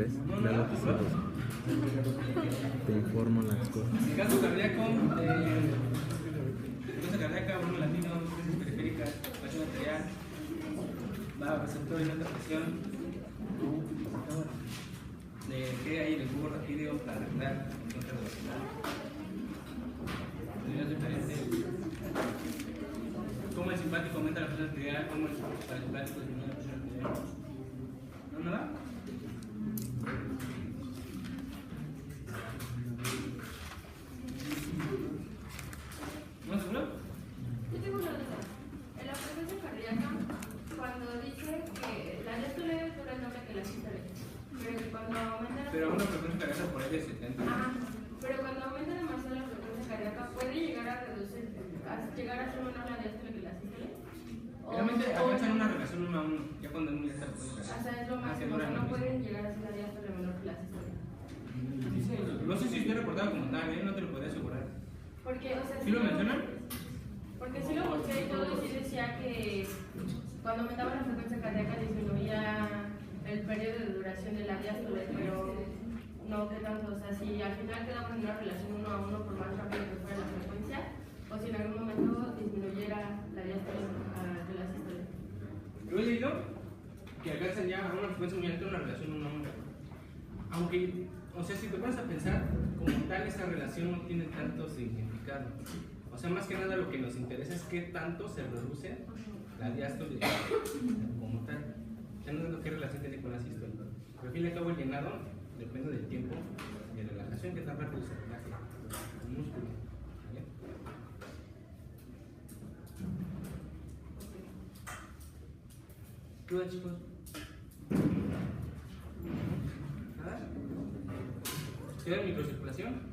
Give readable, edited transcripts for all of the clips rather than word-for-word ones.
¿Ves? Claro que sí. Te informo las cosas. Caso cardíaco, cosa cardíaca, volumen latino, crisis periférica, presión arterial, bajo receptor y alta presión. ¿De qué hay en el cubo raquídeo para regular el control de velocidad? Teorías diferentes. ¿Cómo el simpático aumenta la presión arterial? ¿Cómo el parasimpático disminuye la presión arterial? ¿No, nada? ¿No seguro? Yo tengo una duda. En la frecuencia cardíaca, cuando dice que la diástole dura el doble que la sístole, pero que cuando aumenta la Pero una frecuencia cardíaca por ahí de 70. Ajá. Pero cuando aumenta demasiado la frecuencia cardíaca, ¿puede llegar a reducir, llegar a ser menor la diástole que la sístole? Realmente alcanzan una relación 1 a 1, ya cuando uno ya está por O sea, es lo máximo, o sea, no pueden llegar a ser la diástole menor que la sístole. No sé si estoy reportado como tal, no te lo podría asegurar. Porque, o sea, ¿Sí lo mencionan? Porque sí lo busqué y todo, y sí decía que cuando aumentaba la frecuencia cardíaca disminuía el periodo de duración de la diástole, pero no que tanto, o sea, si al final quedamos en una relación 1 a 1 por más rápido que fuera la frecuencia, o si en algún momento disminuyera la diástole de la sístole. Yo he leído que alcanzan ya a una frecuencia muy alta una relación 1 a 1. Aunque, o sea, si te pones a pensar, como tal, esa relación no tiene tanto significado. O sea, más que nada lo que nos interesa es qué tanto se reduce la diástole como tal. Ya no es lo que relación tiene con la sístole. Pero al fin y al cabo el llenado depende del tiempo de relajación, que tan rápido se relaje el músculo. ¿Vale? ¿Qué va, chicos? ¿Nada? ¿Queda microcirculación?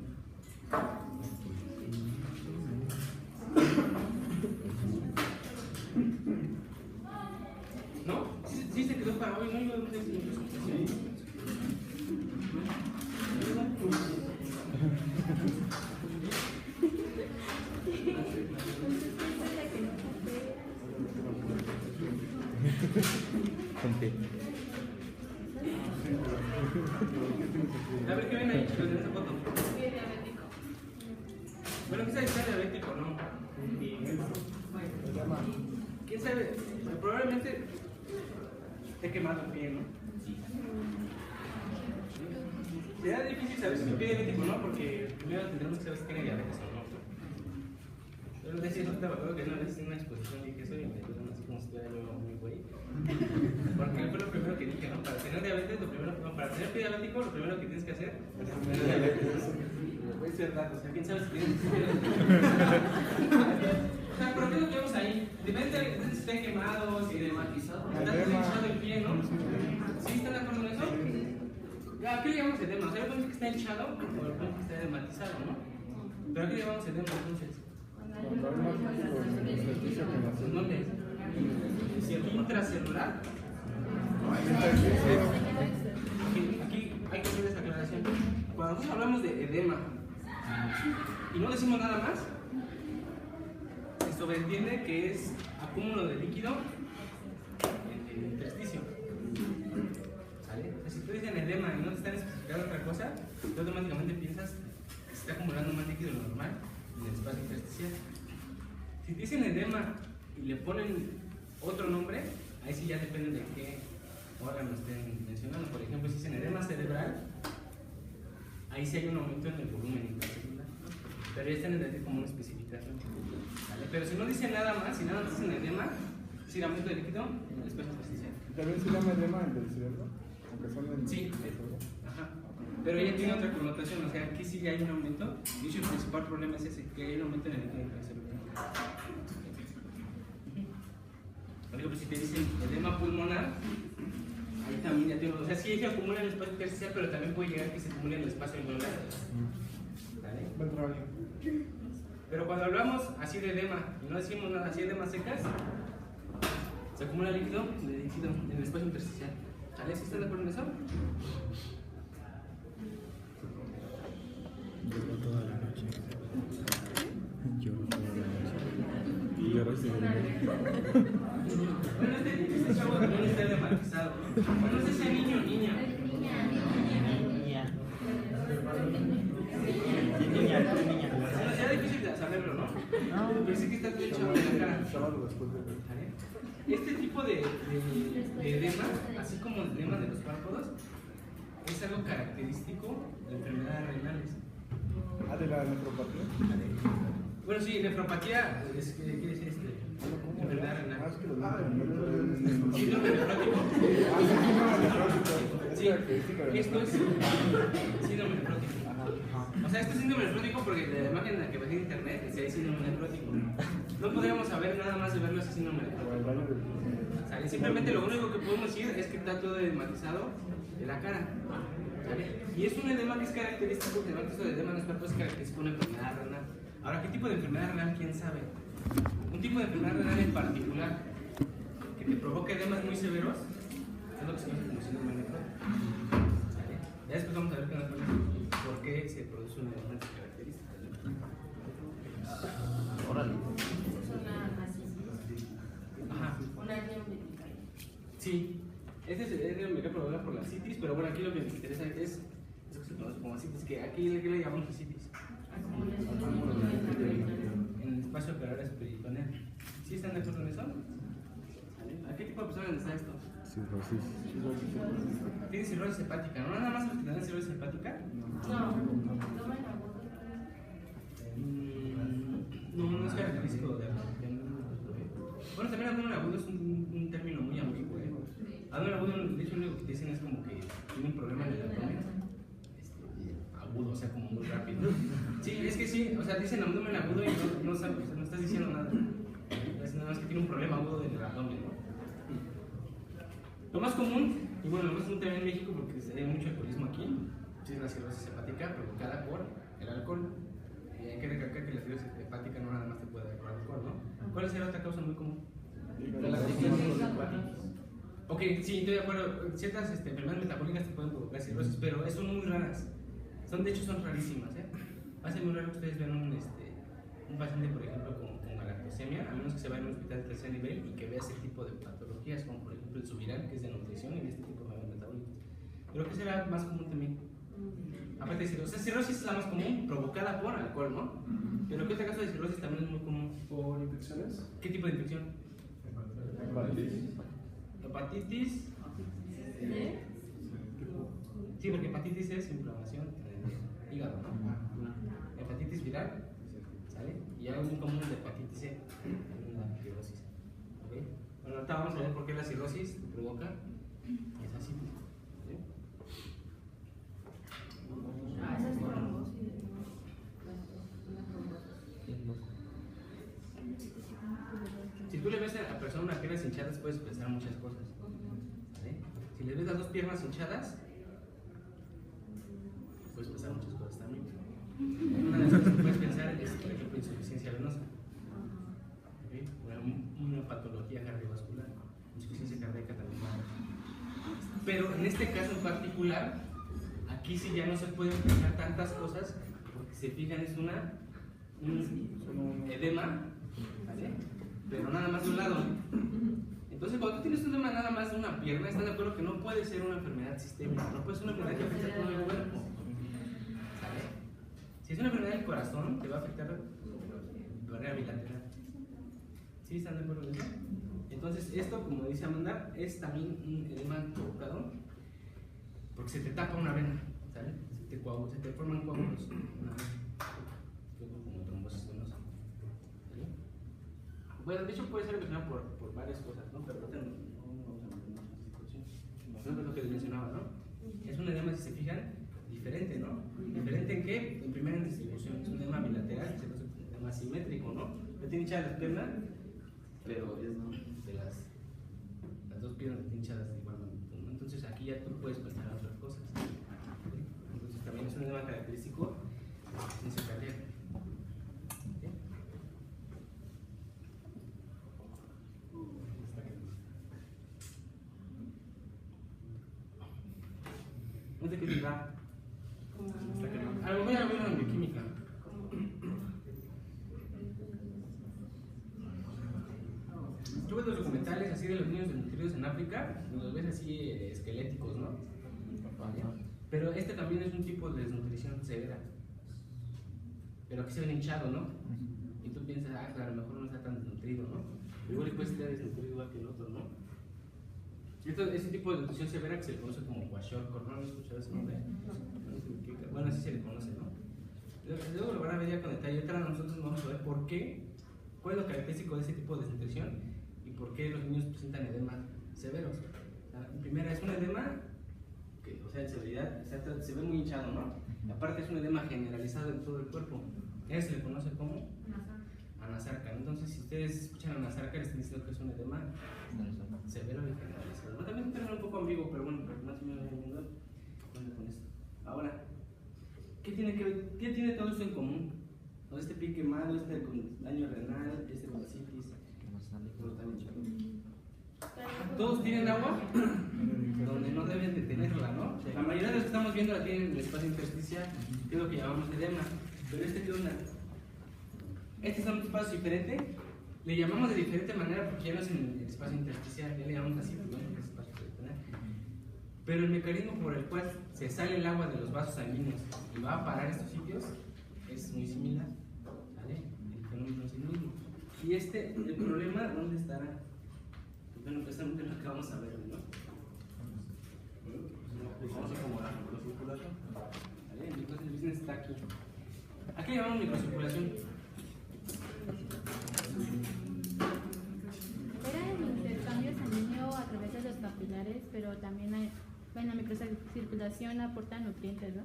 ¿No? Sí se quedó para hoy, ¿no? Yo no sé si microcirculación. A ver, ¿qué ven ahí, chicos, en esa foto? Sí, diabético. Bueno, ¿quién sabe si está diabético o no? ¿Quién sabe? Probablemente esté quemado el pie, ¿no? Sí. Será difícil saber si el pie es diabético o no, porque primero tendremos que saber si tiene diabetes o no. Yo les decía, no te acuerdo que una vez en una exposición dije eso y me quedaron así como si estuviera yo muy güey. Porque fue lo primero que dije, ¿no? Para tener diabetes, lo primero, no, para tener pie diabético, lo primero que tienes que hacer es tener diabetes. Puede ser dato, o sea, quién sabe si tienes diabetes. O sea, ¿pero qué es lo que vemos ahí? Depende de si está quemado, si edematizado. Está hinchado el pie, ¿no? ¿Sí están de acuerdo en eso? ¿A qué le llamamos edema? O sea, ¿le que está hinchado o le ponemos que está edematizado, no? ¿Pero a qué le llamamos edema entonces? ¿Dónde? ¿Intracelular? Aquí hay que hacer esta aclaración. Cuando nosotros hablamos de edema y no decimos nada más, se sobreentiende que es acúmulo de líquido en el intersticio. ¿Sale? O sea, si tú dices edema y no te están especificando otra cosa, tú automáticamente piensas que se está acumulando más líquido de lo normal en el espacio intersticial. Si te dicen edema y le ponen otro nombre, ahí sí ya depende de qué órgano estén mencionando. Por ejemplo, si dicen edema cerebral, ahí sí hay un aumento en el volumen intracelular, pero ya están en decir como una especificación. ¿Vale? Pero si no dicen nada más, si nada más dicen edema, es decir, aumento de líquido en el espacio intersticial. ¿También se llama edema el del cerebro? Aunque son en Sí, ajá. Pero ella tiene otra connotación, o sea, aquí sí ya hay un aumento. De hecho, el principal problema es ese, que hay un aumento en el líquido intracelular. Por ejemplo, si te dicen edema pulmonar, ahí también ya tiene, o sea, sí se acumula en el espacio intersticial, pero también puede llegar a que se acumule en el espacio alveolar. ¿Vale? buen trabajo. Pero cuando hablamos así de edema y no decimos nada así de edemas secas, se acumula líquido en el espacio intersticial. ¿Vale? ¿Sí están de acuerdo en eso? Lloró toda la noche. Lloró toda la noche. esclerosis. Bueno, este chavo también está dematizado. Bueno, no sé si es niño o niña. Bueno, será difícil de saberlo, ¿no? Pero sí que está todo hecho en la cara. Este tipo de edema, así como el edema de los párpados, es algo característico de enfermedades renales. Ah, de la nefropatía. Bueno, sí, nefropatía, ¿qué quiere decir enfermedad Ah, renal? es que los nefropatía. Síndrome nefrótico. Ah, sí, síndrome nefrótico. Es Sí, característica de esto es síndrome nefrótico. O sea, esto es síndrome nefrótico porque la imagen en la que bajé en internet decía ahí síndrome nefrótico. No podríamos saber nada más de verlo ese síndrome nefrótico. ¿Sale? Simplemente lo único que podemos decir es que está todo edmatizado de la cara. ¿Sale? Y es un edema que es característico, que el edema en los cuerpos es característico de una enfermedad renal. Ahora, ¿qué tipo de enfermedad renal? ¿Quién sabe? Un tipo de enfermedad renal en particular que te provoca edemas muy severos es lo que se conoce como síndrome nefrótico. ¿Sale? Ya después vamos a ver por qué se produce una edema de estas características. Órale. Es una masitis. Ajá. Una hernia umbilical. Sí, este es el que provoca por la citis, pero bueno, aquí lo que nos interesa es eso que se conoce como citis, que aquí le llamamos citis. En el espacio operador peritoneal. ¿Sí están de acuerdo en eso? ¿A qué tipo de personas les da esto? Cirrosis. Tiene cirrosis hepática, ¿no? Nada más los que tienen cirrosis hepática. No es característico de bueno, también abdomen agudo es un término muy ambiguo. Abdomen agudo, de hecho, lo único que te dicen es como que tiene un problema en el abdomen agudo, o sea, como muy rápido. Sí, es que sí, o sea, dicen abdomen agudo y no sabes, no estás diciendo nada. Es nada más que tiene un problema agudo del abdomen, ¿no? Lo más común, y bueno, lo más común también en México, porque hay mucho alcoholismo aquí, es la cirrosis hepática provocada por el alcohol. Y hay que recalcar que la cirrosis hepática no nada más te puede dar por alcohol, ¿no? ¿Cuál será otra causa muy común? Ok, sí, estoy de acuerdo. Ciertas enfermedades metabólicas te pueden provocar cirrosis, pero son muy raras. De hecho, son rarísimas. Va a ser muy raro que ustedes vean un paciente, por ejemplo, con galactosemia, a menos que se vaya a un hospital de tercer nivel y que vea ese tipo de patologías, como por ejemplo el subviral, que es de nutrición, y este tipo de enfermedades metabólicas. Pero ¿qué será más común también? Aparte de cirrosis, cirrosis es la más común, provocada por alcohol, ¿no? Pero ¿qué otra causa de cirrosis también es muy común? ¿Por infecciones? ¿Qué tipo de infección? Hepatitis. Sí, porque hepatitis es inflamación en el hígado, ¿no? Hepatitis viral, ¿sale? Y algo muy común de hepatitis C, una cirrosis. ¿Okay? Bueno, ahorita vamos a ver por qué la cirrosis provoca esa citis. Esa es trombosis. Si tú le ves a la persona unas piernas hinchadas, puedes pensar muchas cosas. ¿Vale? Si le ves las dos piernas hinchadas, puedes pensar muchas cosas también. Una de las cosas que puedes pensar es, por ejemplo, insuficiencia venosa. ¿Okay? Una patología cardiovascular, insuficiencia cardíaca también. Pero en este caso en particular, aquí sí ya no se pueden pensar tantas cosas, porque se fijan, es un edema, ¿vale? Pero nada más de un lado. Entonces, cuando tú tienes un edema nada más de una pierna, estás de acuerdo que no puede ser una enfermedad sistémica, no puede ser una enfermedad que afecte a todo el cuerpo. ¿Sale? Si es una enfermedad del corazón, te va a afectar de manera bilateral. ¿Sí están de acuerdo con eso? Entonces, esto, como dice Amanda, es también un edema provocado porque se te tapa una vena, ¿sale? Se te forman coágulos. Como trombosis venosa. ¿Sale? Bueno, de hecho puede ser ocasionado por varias cosas, ¿no? Pero ahorita no vamos a meter mucho en esa situación. Por ejemplo, lo que les mencionaba, ¿no? Es un edema, si se fijan, diferente, ¿no? ¿Diferente en qué? En primera, en distribución. Es un edema bilateral, es un edema simétrico, ¿no? No tiene hinchadas las piernas, pero es de las dos piernas hinchadas de igual magnitud, ¿no? Entonces aquí ya tú puedes pensar en otras cosas. ¿Sí? Entonces también es un edema característico de insuficiencia cardíaca. ¿Sí? No sé qué dirá. A lo mejor voy a la bioquímica. Tú ves los documentales así de los niños desnutridos en África, y los ves así esqueléticos, ¿no? ¿Vale? Pero este también es un tipo de desnutrición severa. Pero aquí se ven hinchado, ¿no? Y tú piensas, ah, claro, a lo mejor no está tan desnutrido, ¿no? Igual le puede estar desnutrido igual que el otro, ¿no? Ese tipo de nutrición severa que se le conoce como kwashiorkor, ¿no? ¿No he escuchado ese nombre? Bueno, así se le conoce, ¿no? Luego lo van a ver ya con detalle. Ahorita nosotros vamos a ver por qué, cuál es lo característico de ese tipo de desnutrición y por qué los niños presentan edemas severos. En primera, es un edema que, o sea, en severidad, se ve muy hinchado, ¿no? Aparte, es un edema generalizado en todo el cuerpo. Eso se le conoce como anasarca. Entonces, si ustedes escuchan anasarca, les están diciendo que es un edema severo y generalizado. ¿No? También es un término un poco ambiguo, pero bueno, más o menos entiendo con esto. Ahora, ¿qué tiene todo esto en común? ¿No? Este pie quemado, este con daño renal, este con citis, todos tienen agua donde no deben de tenerla, ¿no? La mayoría de los que estamos viendo la tienen en el espacio intersticial, que es lo que llamamos edema. Pero ¿qué onda? Este es un espacio diferente, le llamamos de diferente manera porque ya no es en el espacio intersticial, ya le llamamos así, porque no es espacio peritoneal. Pero el mecanismo por el cual se sale el agua de los vasos sanguíneos y va a parar estos sitios es muy similar, ¿vale? El fenómeno es el mismo. Y el problema, ¿dónde estará? Bueno, pues es lo que vamos a ver, ¿no? Vamos a acomodar la microcirculación. ¿Vale? Entonces el business está aquí. ¿A qué llamamos microcirculación? Era el intercambio sanguíneo a través de los capilares, pero también hay, bueno, la microcirculación aporta nutrientes, ¿no?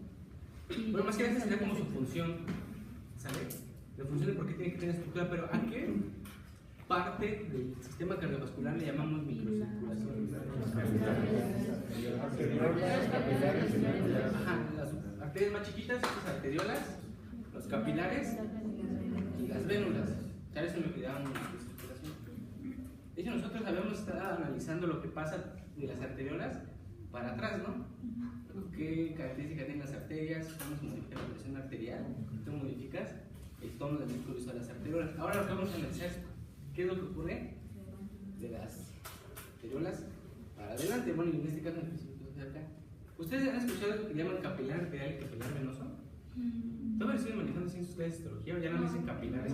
Y Bueno, más que nada sería como su función, ¿sale? La función de por qué tiene que tener estructura, pero ¿a qué parte del sistema cardiovascular le llamamos microcirculación? Ajá, las arterias más chiquitas, estas arteriolas, los capilares y las vénulas. ¿Sabes? Eso es lo que llamamos microcirculación. De hecho, nosotros habíamos estado analizando lo que pasa de las arteriolas para atrás, ¿no? ¿Qué características tienen las arterias? ¿Cómo se modifica la presión arterial? ¿Cómo modificas el tono del músculo de las arteriolas? Ahora lo que vamos a analizar es qué es lo que ocurre de las arteriolas para adelante. Bueno, y en este caso, de acá. ¿Ustedes han escuchado lo que llaman capilar arterial y capilar venoso? ¿Todavía siguen manejando así en sus clases de histología o ya no dicen capilares?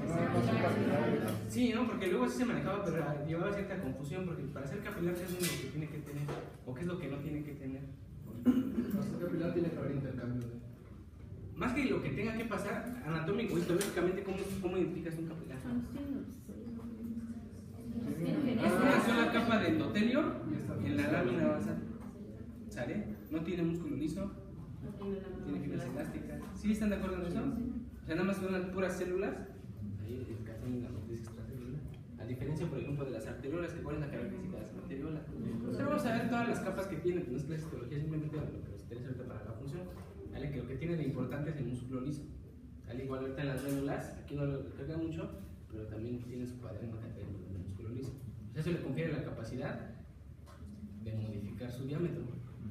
Sí, ¿no? Porque luego así se manejaba, pero llevaba cierta confusión, porque para ser capilar, ¿qué es lo que tiene que tener? ¿O qué es lo que no tiene que tener? Para ser capilar tiene que haber intercambio de... Más que lo que tenga que pasar, anatómico o histológicamente, ¿cómo identificas un capilar? Es una sola capa de endotelio en la lámina basal. ¿Sale? No tiene músculo liso, tiene fibras elásticas. ¿Sí están de acuerdo en eso? O sea, nada más son unas puras células. Ahí el caso de la matriz extracelular. A diferencia, por ejemplo, de las arteriolas, que cuál es la característica de las arteriolas. Pero vamos a ver todas las capas que tienen, que no es clase de histología, simplemente lo que nos interesa ahorita para la función. ¿Vale? Que lo que tiene de importante es el músculo liso. Al igual ahorita en las vénulas, aquí no lo carga mucho, pero también tiene su cuaderno de músculo liso. Eso le confiere la capacidad de modificar su diámetro.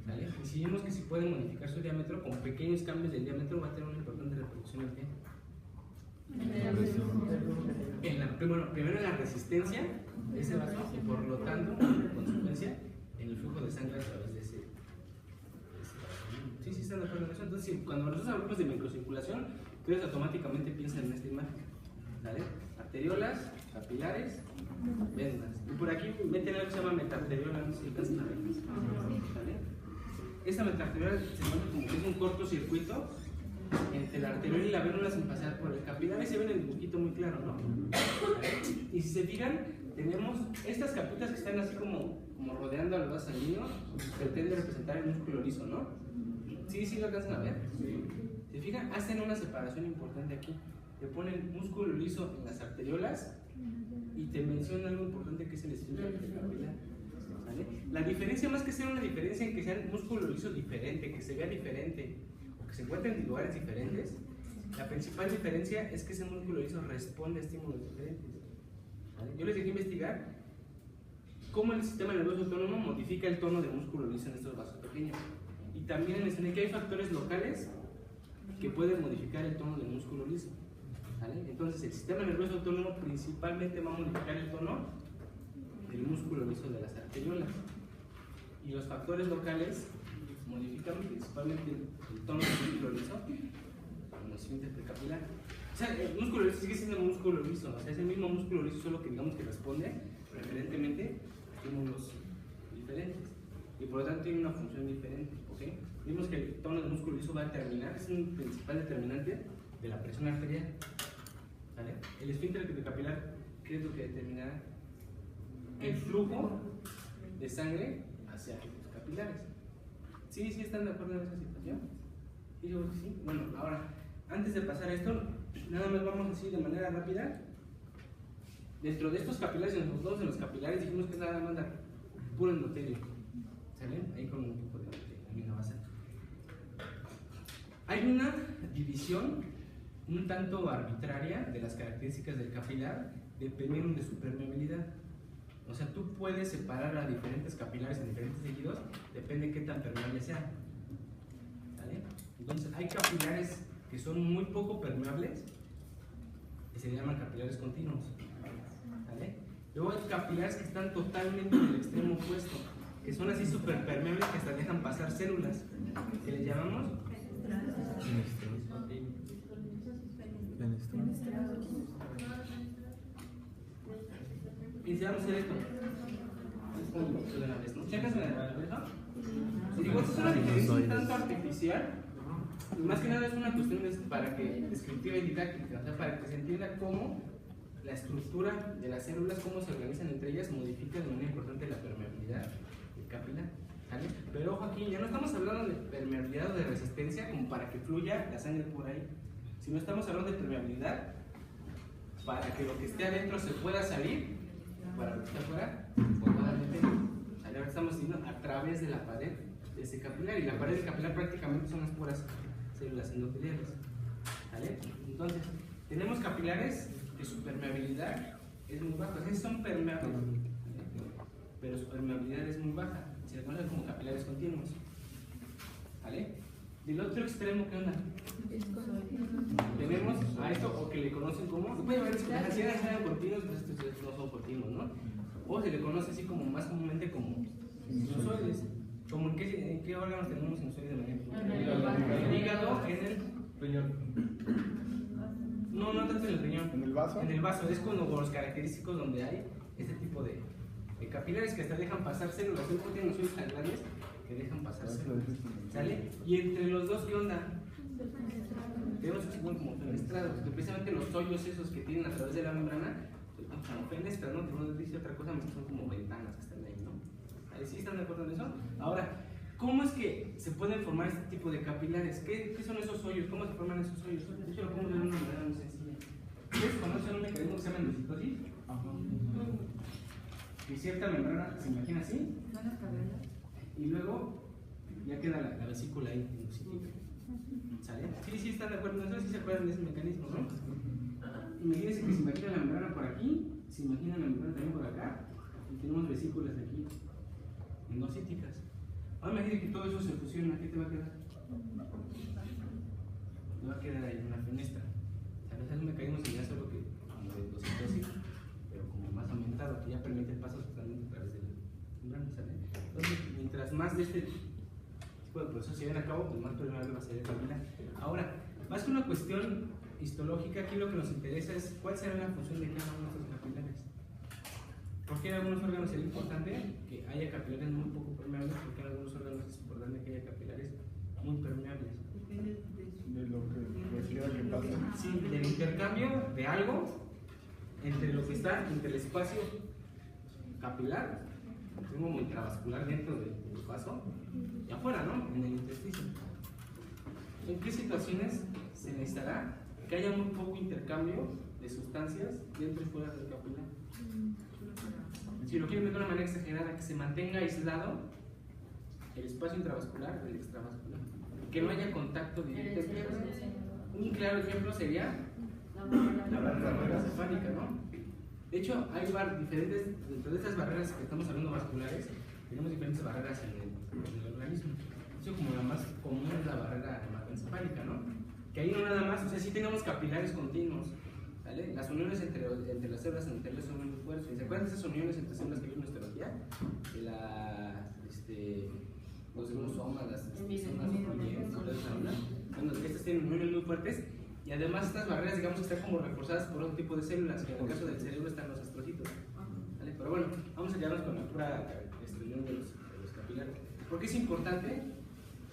¿Vale? Y si vemos que si puede modificar su diámetro, con pequeños cambios del diámetro va a tener una importante reproducción en primero en la resistencia de ese vaso y por lo tanto, en consecuencia, en el flujo de sangre a través de ese vaso. Sí, están de acuerdo en eso. Entonces, cuando nosotros hablamos de microcirculación, ustedes automáticamente piensan en esta imagen. ¿Vale? Arteriolas, capilares, vénulas. Y por aquí meten algo que se llama metarteriola, no sé si alcanzan a ver. ¿Vale? Esta metarteriola se nota como que es un cortocircuito entre la arteriola y la vénula sin pasar por el capilar. Ahí se ve en el dibujito muy claro, ¿no? Y si se fijan, tenemos estas capitas que están así como rodeando al vaso sanguíneo, pretende representar el músculo liso, ¿no? Sí, lo alcanzan a ver. ¿Se fijan? Hacen una separación importante aquí. Te ponen músculo liso en las arteriolas y te mencionan algo importante que es el esfínter capilar. ¿Vale? La diferencia, más que ser una diferencia en que sean músculo liso diferente, que se vea diferente o que se encuentren en lugares diferentes, la principal diferencia es que ese músculo liso responde a estímulos diferentes. ¿Vale? Yo les dejé investigar cómo el sistema nervioso autónomo modifica el tono de músculo liso en estos vasos pequeños. Y también les enseñé que hay factores locales que pueden modificar el tono del músculo liso. ¿Vale? Entonces, el sistema nervioso autónomo principalmente va a modificar el tono arteriolas. Y los factores locales modifican principalmente el tono del músculo liso con los esfínteres precapilar. O sea, el músculo liso sigue siendo el músculo liso, o sea, es el mismo músculo liso, solo que digamos que responde preferentemente a estímulos diferentes y por lo tanto tiene una función diferente. ¿Okay? Vimos que el tono del músculo liso va a determinar, es un principal determinante de la presión arterial. ¿Vale? El esfínter precapilar, ¿qué es lo que determina el flujo de sangre hacia los capilares? ¿Sí están de acuerdo en esa situación? Sí, yo creo que sí. Bueno, ahora, antes de pasar a esto, nada más vamos así de manera rápida. Dentro de estos capilares, nosotros en los capilares dijimos que es nada más puro endotelio. ¿Sale? Ahí con un tipo de aminoácido. Hay una división un tanto arbitraria de las características del capilar dependiendo de su permeabilidad. O sea, tú puedes separar a diferentes capilares en diferentes tejidos, depende de qué tan permeables sean. ¿Vale? Entonces, hay capilares que son muy poco permeables, que se llaman capilares continuos. ¿Vale? Luego hay capilares que están totalmente en el extremo opuesto, que son así súper permeables que hasta dejan pasar células, que les llamamos Iniciamos en esto. ¿Checas en el reflejo? Digo, esto es una diferencia un tanto artificial. Y más que nada es una cuestión para que, descriptiva y didáctica, o sea, para que se entienda cómo la estructura de las células, cómo se organizan entre ellas, modifica de manera importante la permeabilidad del capilar. ¿Vale? Pero ojo aquí, ya no estamos hablando de permeabilidad o de resistencia como para que fluya la sangre por ahí, sino estamos hablando de permeabilidad para que lo que esté adentro se pueda salir, para lo que esté afuera se pueda meter. Ahora estamos diciendo a través de la pared de ese capilar, y la pared del capilar prácticamente son las puras células endoteliales. ¿Vale? Entonces, tenemos capilares que su permeabilidad es muy baja, esos son permeables, ¿vale? Pero su permeabilidad es muy baja, se le conoce como capilares continuos. ¿Vale? Del otro extremo, ¿qué onda? Tenemos a esto, o que le conocen como, se puede ver si eran continuos, pues estos no son continuos, ¿no? O se le conoce así como más comúnmente como sinusoides. ¿Cómo en qué órganos tenemos sinusoides de manera? En el hígado, en el riñón. No tanto en el riñón. ¿En el vaso? En el vaso, es cuando los característicos donde hay este tipo de capilares que hasta dejan pasar células. El cuerpo tiene sinusoides tan grandes que dejan pasar células. ¿Sale? Y entre los dos, ¿qué onda? Tenemos que ser como fenestrados, porque precisamente los hoyos esos que tienen a través de la membrana, como fenestras, ¿no? No dice otra cosa, más que son como ventanas que están ahí, ¿no? ¿Sí están de acuerdo en eso? Ahora, ¿cómo es que se pueden formar este tipo de capilares? ¿Qué son esos hoyos? ¿Cómo se forman esos hoyos? De hecho, lo podemos ver de una manera muy sencilla. ¿Ustedes conocen un mecanismo que se llama endocitosis? Que cierta membrana se imagina así, y luego ya queda la vesícula ahí endocítica. ¿Sale? Sí, están de acuerdo en eso, sí se acuerdan de ese mecanismo, ¿no? Imagínense que se imagina la membrana por aquí, se imagina la membrana también por acá, y tenemos vesículas aquí endocíticas. Ahora imagínense que todo eso se fusiona, ¿qué te va a quedar? Te va a quedar ahí una fenestra. ¿Sabes? Es un mecanismo similar, solo que como de endocitosis, pero como más aumentado, que ya permite el paso totalmente a través de la membrana. ¿Sale? Entonces, mientras más de este tipo de procesos se lleven a cabo, pues más permeable va a ser el capilar. Ahora, más que una cuestión histológica, aquí lo que nos interesa es cuál será la función de cada uno de estos capilares. ¿Por qué en algunos órganos es importante que haya capilares muy poco permeables? Porque en algunos órganos es importante que haya capilares muy permeables. De lo que requiera que pase. Sí, del intercambio de algo entre lo que está entre el espacio capilar, como intravascular dentro del vaso, y afuera, ¿no? En el intersticio. ¿En qué situaciones se necesitará que haya muy poco intercambio de sustancias dentro y fuera del capilar? Si lo quieren ver de una manera exagerada, que se mantenga aislado el espacio intravascular del extravascular, que no haya contacto directo. Un claro ejemplo sería la barrera cefálica, ¿no? De hecho, hay diferentes, dentro de estas barreras que estamos hablando vasculares, tenemos diferentes barreras en el organismo. De hecho, como la más común es la barrera hematoencefálica, ¿no? Que ahí no nada más, o sea, sí tenemos capilares continuos, ¿vale? Las uniones entre las células endoteliales son muy fuertes. ¿Se acuerdan de esas uniones entre células que vimos en histología? De los ribosomas, las zonas fluyentes, toda esa onda. Bueno, estas tienen uniones muy fuertes y además estas barreras, digamos, que están como reforzadas por otro tipo de células, que en el caso del cerebro están los astrocitos. ¿Vale? Pero bueno, vamos a quedarnos con la pura unión de los capilares. ¿Por qué es importante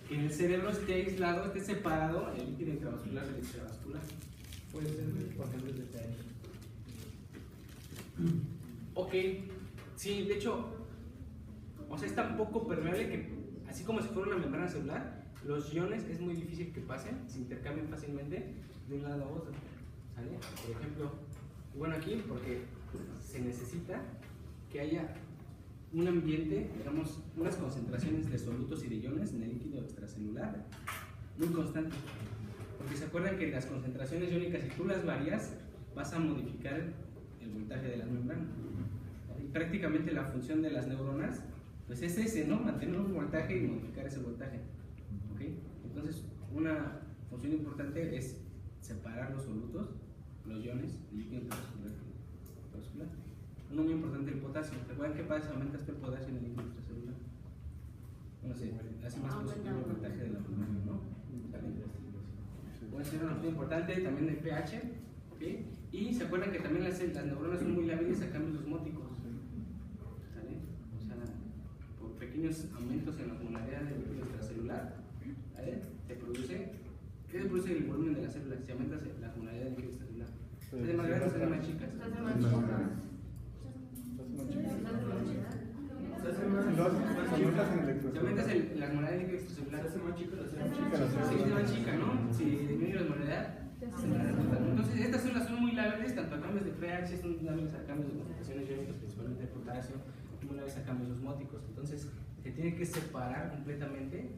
que en el cerebro esté aislado, esté separado el líquido intravascular del extravascular? Puede ser por ejemplo de TH. Ok, sí, de hecho, o sea, es tan poco permeable que, así como si fuera una membrana celular, los iones es muy difícil que pasen, se intercambian fácilmente de un lado a otro. ¿Sale? Por ejemplo, bueno, aquí, porque se necesita que haya un ambiente, digamos, unas concentraciones de solutos y de iones en el líquido extracelular muy constante. Porque se acuerdan que las concentraciones iónicas, si tú las varías, vas a modificar el voltaje de la membrana. Y prácticamente la función de las neuronas, pues es ese, ¿no? Mantener un voltaje y modificar ese voltaje. ¿Ok? Entonces, una función importante es separar los solutos, los iones, del líquido intravascular. Uno muy importante, el potasio. ¿Recuerdan qué pasa si aumentas el potasio en el líquido extracelular? Bueno, sí, hace más positivo el voltaje de la membrana, ¿no? Puede ser una función importante también del pH. ¿Okay? Y se acuerdan que también las neuronas son muy lábiles a cambios osmóticos. ¿Sale? O sea, por pequeños aumentos en la osmolaridad del líquido extracelular, ¿vale? ¿Qué se produce el volumen de las células? Si aumentas la osmolaridad del líquido extracelular. Se hace más grande o se hace más chicas. Si aumentas la osmolaridad del líquido extracelular, se hace más chica, se hace más chica, ¿no? Si disminuye la osmolaridad. Entonces, estas células son muy lábiles, tanto a cambios de pH, son lábiles a cambios de concentraciones iónicas, principalmente de potasio, muy lábiles a cambios osmóticos. Entonces, se tiene que separar completamente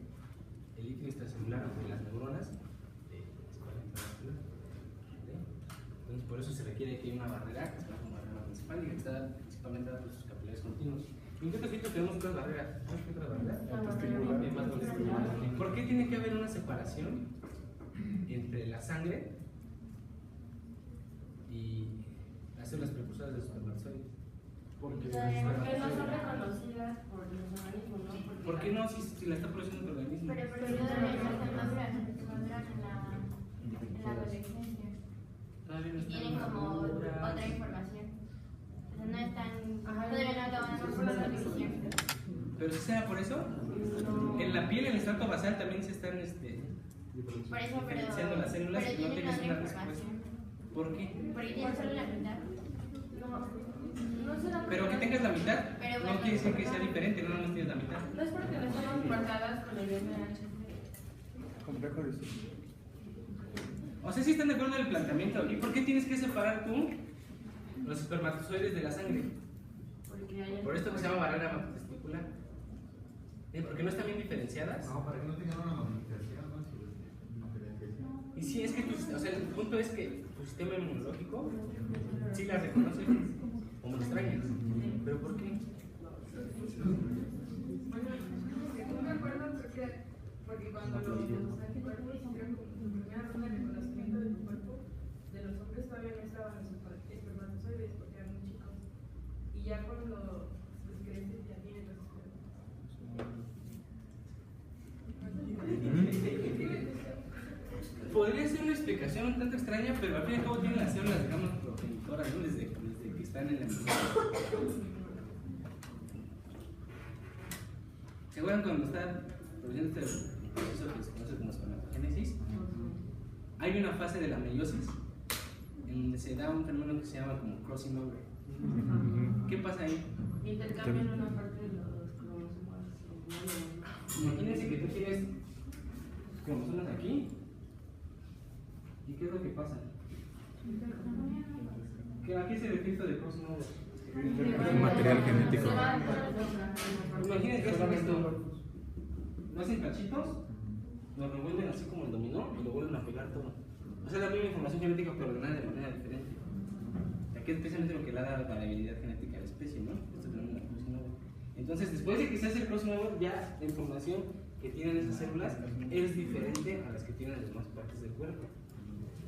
el líquido extracelular de las neuronas de intravascular. Entonces, por eso se requiere que haya una barrera, que es una barrera principal y que está principalmente dada por sus capilares continuos. ¿En qué otro tenemos otras barreras? ¿Qué otras barreras? ¿Por qué tiene que haber una separación entre la sangre y las células precursoras de los espermatozoides? Porque no son reconocidas por los organismos, ¿no? ¿Por qué no si la está produciendo el organismo? Pero todavía no están maduras en la adolescencia. Todavía no están Tienen como maduras. otra información. O sea, no están, todavía no acaban por la división. Pero si sea por eso, en la piel, en el estrato basal también se están Por eso, diferenciando las células y no tienen tienes otra una respuesta. información. ¿Por qué? Porque tienen solo la mitad. No será Pero que tengas la mitad Pero no bueno, quiere decir que sea diferente, no tienes la mitad. No es porque no estamos guardadas con el MHC. Complejo de eso. O sea, si están de acuerdo en el planteamiento. ¿Y por qué tienes que separar tú los espermatozoides de la sangre? Porque hay Por esto que se llama barrera hematotesticular. Porque no están bien diferenciadas. No, para que no tengan una modificación, ¿no? Diferenciación. Y sí, es que o sea, el punto es que tu sistema inmunológico sí las reconoce como extrañas. ¿Pero por qué? No me acuerdo porque cuando los anticuerpos hicieron su primera ronda de reconocimiento de tu cuerpo, de los hombres todavía no estaban los espermatozoides porque eran muy chicos. Y ya cuando pues, crecen ya tienen los Podría ser una explicación un tanto extraña, pero al fin y al cabo tienen las células, digamos, progenitoras, ¿no? Desde que están en la embrión. ¿Se acuerdan cuando está produciendo este proceso que se conoce como espermatogénesis? Hay una fase de la meiosis en donde se da un fenómeno que se llama como crossing over. ¿Qué pasa ahí? intercambian una parte de los cromosomas. Imagínense que tú tienes cromosomas aquí. ¿Y qué es lo que pasa? ¿A qué se refiere esto de crossing over? Material genético. Imagínense esto. ¿No hacen cachitos? Lo revuelven así como el dominó y lo vuelven a pegar todo. O sea, la misma información genética pero ordenada de manera diferente. Aquí es especialmente lo que le da la variabilidad genética a la especie, ¿no? Esto es el crossing over. Entonces, después de que se hace el crossing over, ya la información que tienen esas células es diferente a las que tienen las demás partes del cuerpo.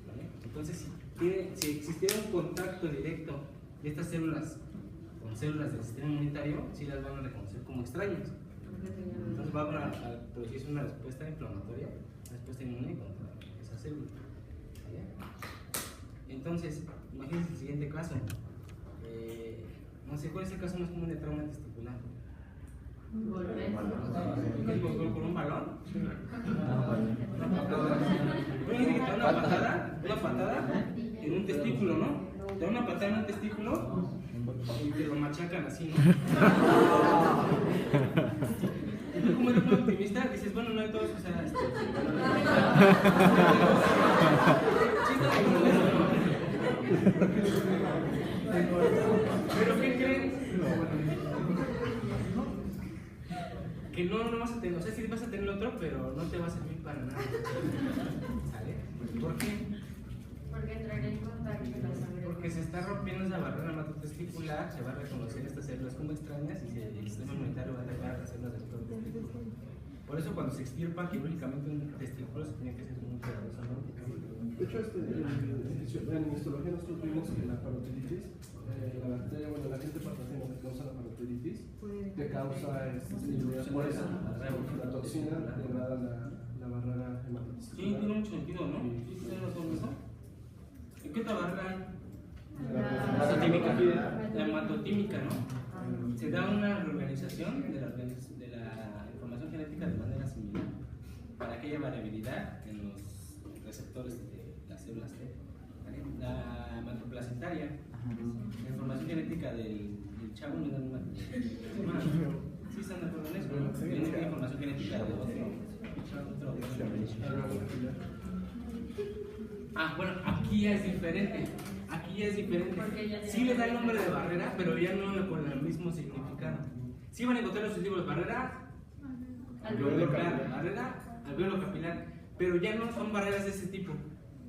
¿Vale? Entonces, si existiera un contacto directo de estas células con células del sistema inmunitario, sí las van a reconocer como extrañas. Entonces va a producirse una respuesta inflamatoria, una respuesta inmune contra esa célula. ¿Vale? Entonces, imagínense el siguiente caso. No sé, ¿cuál es el caso más común de trauma testicular? ¿Con un balón? Imagínate que te da una patada en un testículo, ¿no? Te da una patada en un testículo y te lo machacan así, ¿no? Y tú como eres muy optimista, dices, bueno, no hay todos, o sea, ¿pero qué creen? Que no vas a tener, o sea, sí vas a tener otro, pero no te va a servir para nada. ¿Sale? ¿Por qué? Porque entraría en contacto con la sangre. Porque se está rompiendo esa barrera hematotesticular, se va a reconocer estas células como extrañas y el sistema inmunitario va a atacar a las células del propio testículo. Por eso cuando se extirpa quirúrgicamente un testículo se tiene que hacer muy cuidadosamente. De hecho, en histología nosotros vimos que la parotiditis, la bacteria, bueno, la gente patógena que causa la parotiditis, que causa por eso la toxina degrada la barrera Sí, hematotesticular. tiene mucho sentido, ¿no? Sí, tiene razón eso. ¿Y qué otra barrera hay? La hematotímica, ¿no? Se da una reorganización de la información genética de manera similar para que haya variabilidad en los receptores de las células T. ¿Vale? La hematoplacentaria, la información genética del chavo no es la misma. ¿Sí están de acuerdo en eso? Tiene la información genética de otro. Ah, bueno, aquí ya es diferente. Aquí ya es diferente. Sí le da el nombre de barrera, pero ya no con el mismo significado. Sí van a encontrar los libros barrera alveolar, barrera alveolo capilar, pero ya no son barreras de ese tipo.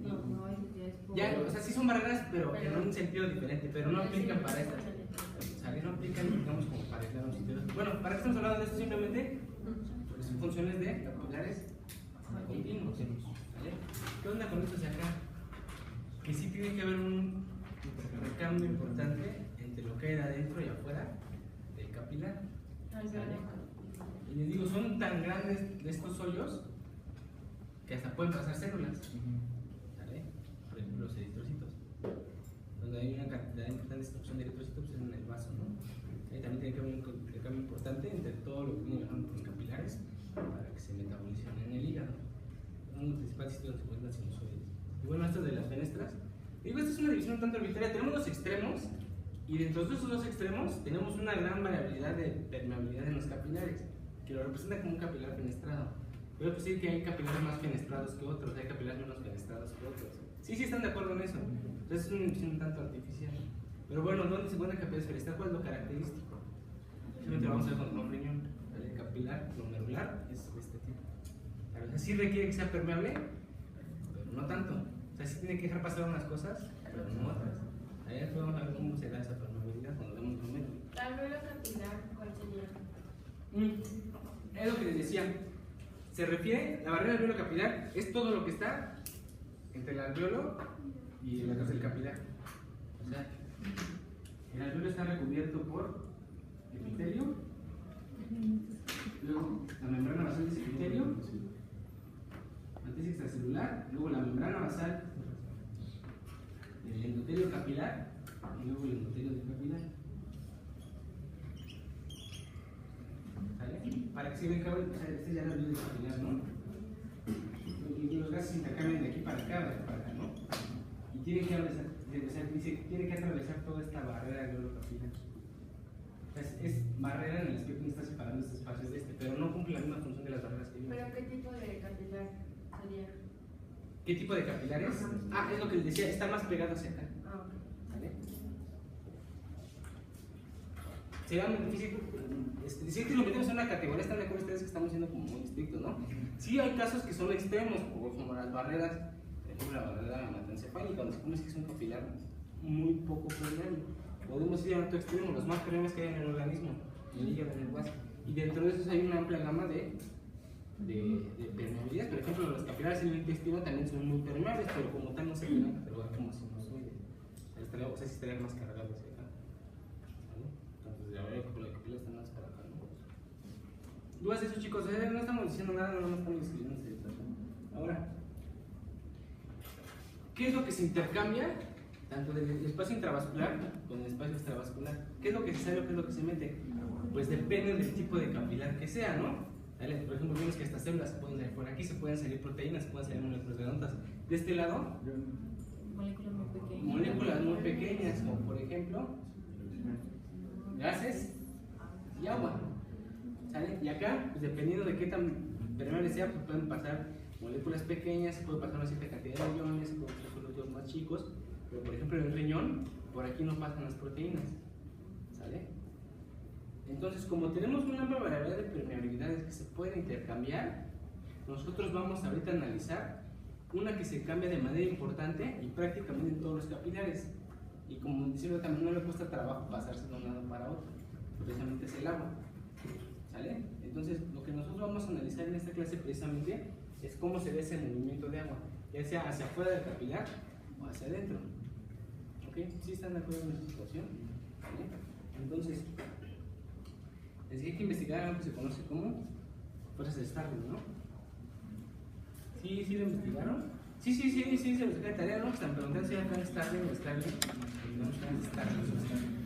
No, ya es por... Ya, o sea, sí son barreras, pero en un sentido diferente, pero no aplican para estas. O sea, no aplican, digamos, como para aislar un sitio. Bueno, ¿para qué estamos hablando de esto? Simplemente porque son funciones de capilares continuos. ¿Vale? ¿Qué onda con esto de acá? Que sí tiene que haber un recambio importante entre lo que hay adentro y afuera del capilar. ¿Vale? Y les digo, son tan grandes de estos hoyos que hasta pueden pasar células. ¿Vale? Por ejemplo, los eritrocitos. Donde hay una cantidad importante de destrucción de eritrocitos pues, en el vaso, ¿no? También tiene que haber un recambio importante entre todo lo que viene viajando por los capilares para que se metabolicen en el hígado. Uno de los principales sitios donde se encuentran sinusoides. Y bueno, esto de las fenestras. Digo, esta es una división un tanto arbitraria. Tenemos los extremos y dentro de esos dos extremos tenemos una gran variabilidad de permeabilidad en los capilares, que lo representa como un capilar fenestrado. Puedo decir que hay capilares más fenestrados que otros, hay capilares menos fenestrados que otros. Sí, sí están de acuerdo en eso. Entonces es una división un tanto artificial. Pero bueno, ¿dónde se encuentra el capilar fenestrado? ¿Cuál es lo característico? Simplemente lo vamos a ver con un riñón. El capilar glomerular es este tipo. O sea, sí requiere que sea permeable, pero no tanto. O sea, sí tiene que dejar pasar unas cosas, pero no otras. Ahí podemos ver cómo se da esa permeabilidad cuando vemos glomérulo. Tal vez la capilar, ¿cuál sería? Es lo que les decía. Se refiere, la barrera alveolo capilar es todo lo que está entre el alveolo y el del capilar. O sea, el alveolo está recubierto por epitelio, luego la membrana basal de ese epitelio, matriz extracelular, luego la membrana basal del endotelio capilar y luego el endotelio del capilar. ¿Sale? Para que se vean cabo, este es ya el alveolo capilar, ¿no? Y los gases intercambian de aquí para acá, de aquí para acá, ¿no? Y tiene que atravesar toda esta barrera alveolo capilar. Es barrera en el aspecto que está separando este espacio de este, pero no cumple la misma función de las barreras que vimos. ¿Pero qué tipo de capilar sería? ¿Qué tipo de capilares? Ah, es lo que les decía, están más pegados hacia acá. Ah, ok. ¿Vale? Sería muy difícil decir que lo metemos en una categoría. Están de acuerdo ustedes que estamos siendo como muy estrictos, ¿no? Sí hay casos que son extremos, como las barreras, por ejemplo la barrera hematoencefálica, donde se conoce que es un capilar muy poco permeable. Podemos ir a otro extremo, los más permeables que hay en el organismo, en el hígado, en el hueso. Y dentro de esos hay una amplia gama de permeabilidad. Por ejemplo, los capilares en el intestino también son muy permeables, pero como tal no se pueden catalogar como sinusoides. estaría, o sea, sí estaría más cargado hacia acá. ¿Vale? Entonces, ya veo que la capilla está más para acá, ¿no? Dudas de eso, chicos, no estamos diciendo nada, no estamos escribiendo. Ahora, ¿qué es lo que se intercambia tanto del espacio intravascular con el espacio extravascular? ¿Qué es lo que se sale o qué es lo que se mete? Pues depende del tipo de capilar que sea, ¿no? ¿Vale? Por ejemplo, vemos que estas células se pueden salir por aquí, se pueden salir proteínas, se pueden salir moléculas redondas. De este lado, Moléculas muy pequeñas. moléculas muy pequeñas, como por ejemplo gases y agua. ¿Sale? Y acá, pues dependiendo de qué tan permeable sea, pues pueden pasar moléculas pequeñas, se puede pasar una cierta cantidad de iones, se pueden pasar fluidos más chicos, pero por ejemplo en el riñón, por aquí no pasan las proteínas. ¿Sale? Entonces, como tenemos una amplia variedad de permeabilidades que se pueden intercambiar, nosotros vamos ahorita a analizar una que se cambia de manera importante y prácticamente en todos los capilares. Y como decirlo también, no le cuesta trabajo pasarse de un lado para otro, precisamente es el agua. ¿Sale? Entonces, lo que nosotros vamos a analizar en esta clase precisamente es cómo se ve ese movimiento de agua, ya sea hacia afuera del capilar o hacia adentro. ¿Ok? ¿Sí están de acuerdo en esta situación? ¿Vale? Entonces, les dije que investigar algo que se conoce como fuerzas de Starling, ¿no? ¿Sí lo investigaron? Sí, se los de tarea, ¿no? Están preguntando si acá Starling o Starling. No, Starling.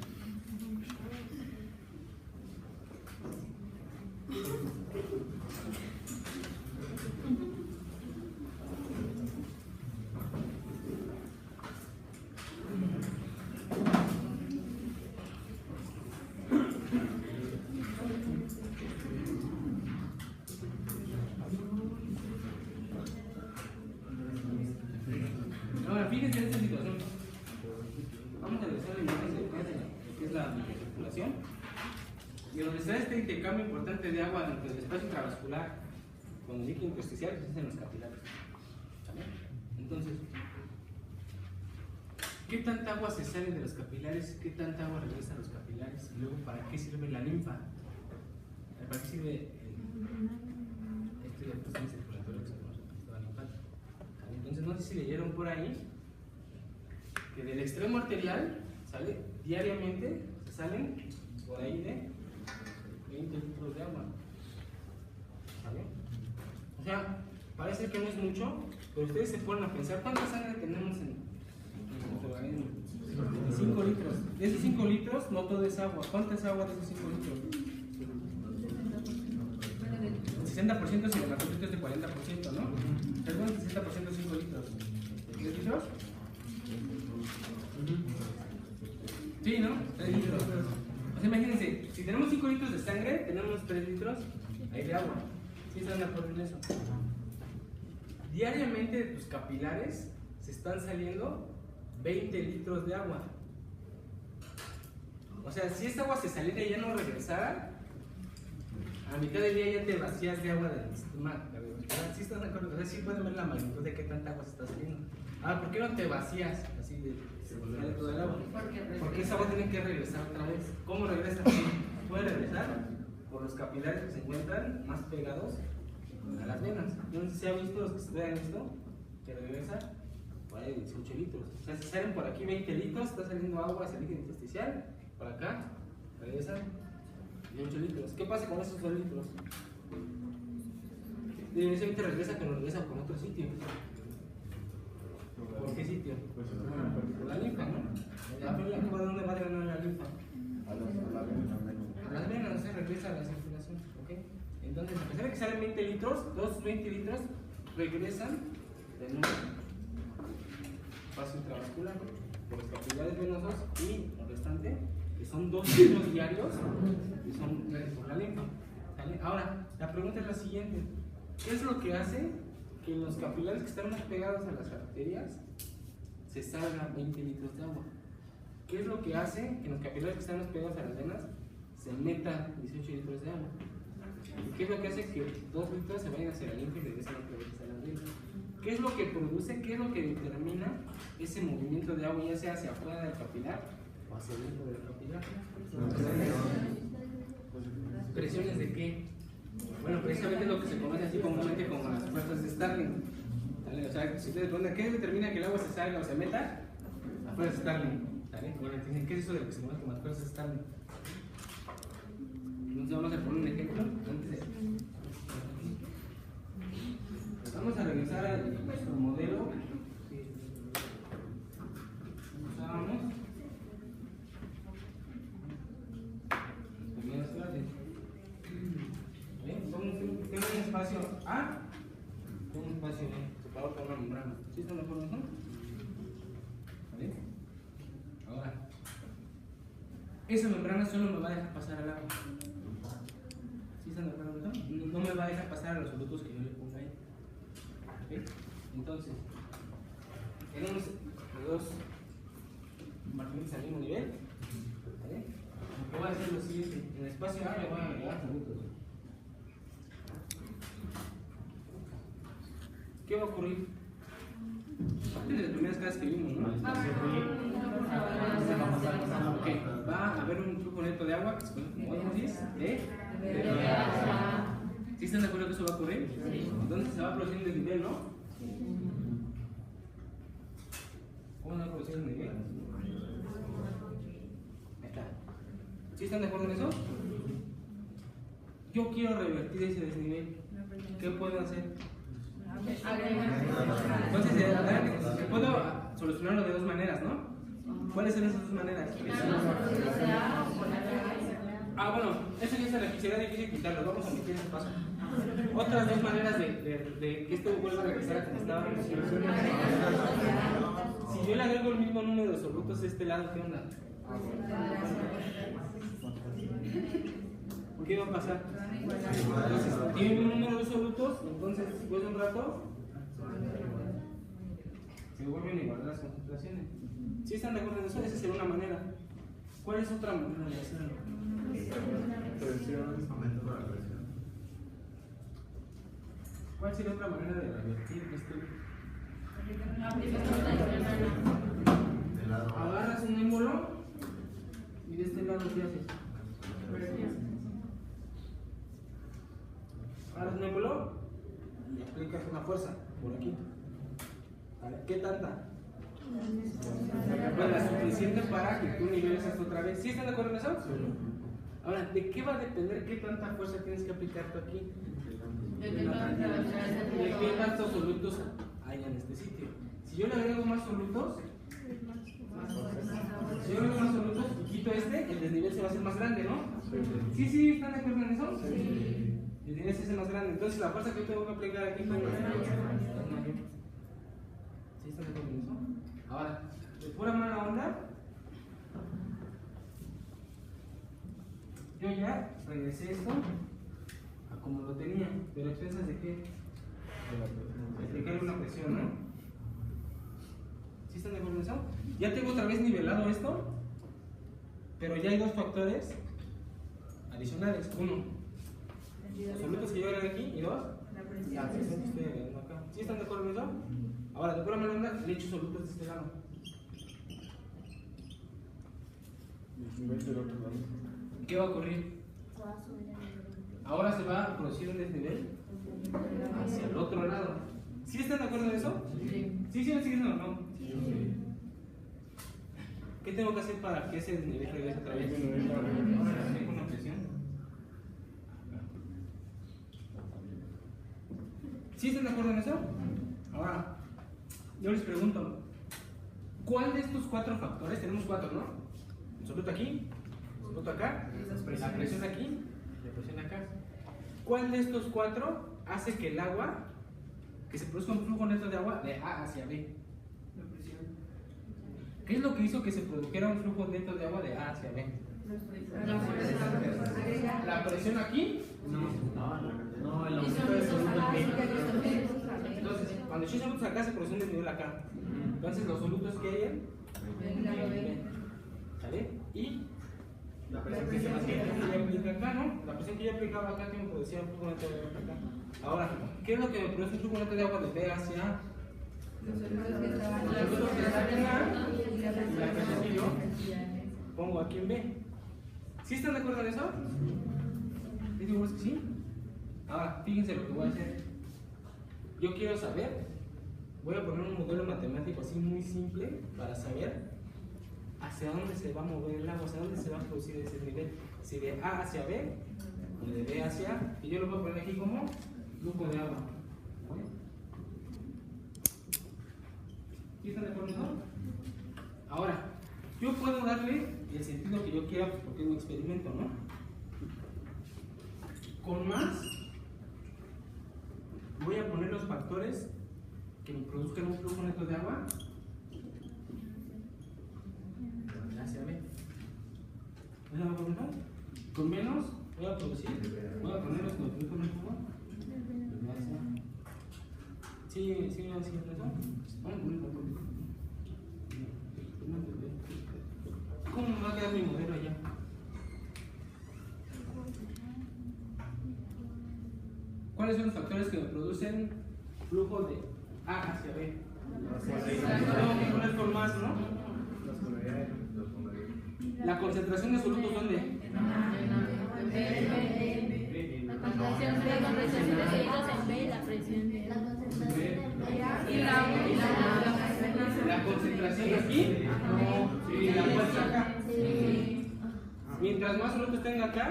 Ahora, fíjense en esta situación. Vamos a realizar la imagen de lo que es la microcirculación. Y donde está este intercambio importante de agua dentro del espacio intravascular con el líquido intersticial, pues es en los capilares. ¿Vale? Entonces, ¿qué tanta agua se sale de los capilares? ¿Qué tanta agua regresa a los capilares? Y luego, ¿para qué sirve la linfa? ¿Para qué sirve el sistema circulatorio que se conoce como sistema linfático? Entonces, no sé si leyeron por ahí que del extremo arterial, ¿sale? Diariamente se salen por ahí de 20 litros de agua. ¿Sale? O sea, parece que no es mucho, pero ustedes se ponen a pensar cuánta sangre tenemos en nuestro organismo. 5 litros. De esos 5 litros, no todo es agua. ¿Cuánta es agua de esos 5 litros? El 60% si el hematocrito es de 40%, ¿no? Perdón, el 60% 5 litros. ¿3 litros? Sí, ¿no? 3 litros. O sea, imagínense, si tenemos 5 litros de sangre, tenemos 3 litros ahí de agua. ¿Sí están de acuerdo en eso? Diariamente de tus capilares se están saliendo 20 litros de agua. O sea, si esta agua se saliera y ya no regresara, a mitad del día ya te vacías de agua del sistema cardiovascular. ¿Sí estás de acuerdo? O sea, sí pueden ver la magnitud de qué tanta agua se está saliendo. Ah, ¿por qué no te vacías así de todo el agua? Porque esa agua tiene que regresar otra vez. ¿Cómo regresa? Puede regresar por los capilares que se encuentran más pegados a las venas. Yo no sé si han visto los que se vean esto, que regresa por ahí 18 litros. O sea, si salen por aquí 20 litros, está saliendo agua hacia el líquido intersticial. Por acá, regresan 18 litros. ¿Qué pasa con esos 2 litros? Inicialmente regresa, pero regresa con otro sitio. ¿Por qué sitio? Por la linfa, ¿no? ¿Por dónde va a drenar la linfa? A las venas, o sea, regresa a la circulación. ¿Okay? Entonces, a pesar de que salen 20 litros, los 20 litros regresan en un espacio intravascular por los capilares venosos y lo restante, que son 2 litros diarios, y son por la linfa. ¿Vale? Ahora, la pregunta es la siguiente: ¿qué es lo que hace que en los capilares que están más pegados a las arterias se salgan 20 litros de agua? ¿Qué es lo que hace que en los capilares que están más pegados a las venas se metan 18 litros de agua? ¿Y qué es lo que hace que 2 litros se vayan hacia la linfa y regresen otra vez a las venas? ¿Qué es lo que produce, qué es lo que determina ese movimiento de agua, ya sea hacia afuera del capilar o hacia dentro del capilar? ¿Presiones de qué? Bueno, precisamente lo que se conoce así comúnmente como las fuerzas de Starling. ¿Vale? O sea, si ustedes preguntan, ¿qué determina que el agua se salga o se meta? Las fuerzas de Starling. ¿Sale? Bueno, ¿qué es eso de lo que se llama que más cosas están? Entonces vamos a poner un ejemplo antes de... Vamos a regresar a nuestro modelo que usábamos. Tengo un espacio A, tengo un espacio B, separado por una membrana. ¿Sí están de acuerdo con eso? ¿Vale? Ahora, esa membrana solo me va a dejar pasar al agua. ¿Sí están de acuerdo con eso? No me va a dejar pasar a los solutos que yo le ponga ahí. ¿Okay? Entonces, tenemos los dos martinitos al mismo nivel. ¿Vale? Lo que voy a hacer es lo siguiente: en el espacio A le voy a agregar solutos. ¿Qué va a ocurrir? Parte de las primeras clases que vimos, ¿no? Okay. Va a haber un flujo neto de agua que se conoce como ósmosis de agua. ¿Sí están de acuerdo que eso va a ocurrir? Sí. Entonces se va a producir un desnivel, ¿no? ¿Cómo se va a producir un desnivel? Ahí está. ¿Sí están de acuerdo en eso? Yo quiero revertir ese desnivel. ¿Qué puedo hacer? Entonces, puedo solucionarlo de dos maneras, ¿no? ¿Cuáles son esas dos maneras? Bueno, eso ya será difícil quitarlo, vamos a omitir ese paso. Otras dos maneras de que esto vuelva a regresar a como estaba. Si yo le agrego el mismo número de solutos a este lado, ¿qué onda? ¿Qué va a pasar? Entonces, tiene un número de solutos, entonces después de un rato se vuelven a igualar las concentraciones. ¿Sí están de acuerdo en eso? Esa sería una manera. ¿Cuál es otra manera de hacerlo? Presión. Aumento la presión. ¿Cuál sería otra manera de revertir esto? De lado. Agarras un émbolo y de este lado, ¿qué haces? Agarras un émbolo y aplicas una fuerza por aquí. ¿Vale? ¿Qué tanta? Pues la suficiente para que tú niveles esto otra vez. ¿Sí están de acuerdo en eso? Sí. Ahora, ¿de qué va a depender qué tanta fuerza tienes que aplicar tú aquí? De qué tantos solutos hay en este sitio. Si yo le agrego más solutos, y quito este, el desnivel se va a hacer más grande, ¿no? Sí, ¿están de acuerdo en eso? Sí. El desnivel se hace más grande, entonces la fuerza que yo tengo que aplicar aquí es mayor. ¿Sí están de acuerdo en eso? Ahora, de pura mala onda, yo ya regresé esto a como lo tenía, pero a expensas de qué? De aplicar una presión, ¿no? ¿Sí están de acuerdo en eso? Ya tengo otra vez nivelado esto, pero ya hay dos factores adicionales. Uno, los solutos que yo agregué aquí, y dos, la presión que estoy agregando acá. ¿Sí están de acuerdo en eso? Ahora, de pura mala onda, le echo solutos de este lado. ¿Qué va a ocurrir? Ahora se va a producir un desnivel hacia el otro lado. ¿Sí están de acuerdo en eso? Sí, o no. ¿Qué tengo que hacer para que ese desnivel regrese otra vez? Ahora tengo una presión. ¿Sí están de acuerdo en eso? Ahora, yo les pregunto, ¿cuál de estos cuatro factores? Tenemos cuatro, ¿no? El soluto aquí, el soluto acá, la presión aquí y la presión acá. ¿Cuál de estos cuatro hace que el agua, que se produzca un flujo neto de agua de A hacia B? La presión. ¿Qué es lo que hizo que se produjera un flujo neto de agua de A hacia B? ¿La presión aquí? No, el aumento del soluto aquí. Entonces, cuando yo solutos acá, se produce un desnivel acá. Entonces, los solutos que hay en ¿sale? Y la presión que se aplica acá, ¿no? La presión que yo aplicaba acá que me producía un flujo neto de agua acá. Ahora, ¿qué es lo que me produce un flujo neto de agua de B hacia A? Los solutos que están en A y la presión que yo pongo aquí en B. ¿Sí están de acuerdo en eso? ¿Es seguro que sí? Ahora, fíjense lo que voy a hacer. Yo quiero saber, voy a poner un modelo matemático así muy simple para saber hacia dónde se va a mover el agua, hacia dónde se va a producir ese nivel. Si de A hacia B, o de B hacia A, y yo lo voy a poner aquí como flujo de agua. ¿Vale? ¿Sí están de acuerdo? Ahora, yo puedo darle el sentido que yo quiera porque es un experimento, ¿no? Con más, voy a poner los factores que me produzcan un flujo neto de agua hacia B. ¿Me van a preguntar? Con menos, voy a producir, voy a ponerlos con el flujo neto de agua. ¿Sí eso? Vamos a poner ¿cómo me va a quedar mi modelo allá? ¿Cuáles son los factores que me producen flujo de A hacia B? Tengo que poner con más, ¿no? La concentración de solutos, ¿dónde? La concentración de solutos en B y la presión de La concentración aquí y la fuerza acá. Mientras más solutos tenga acá,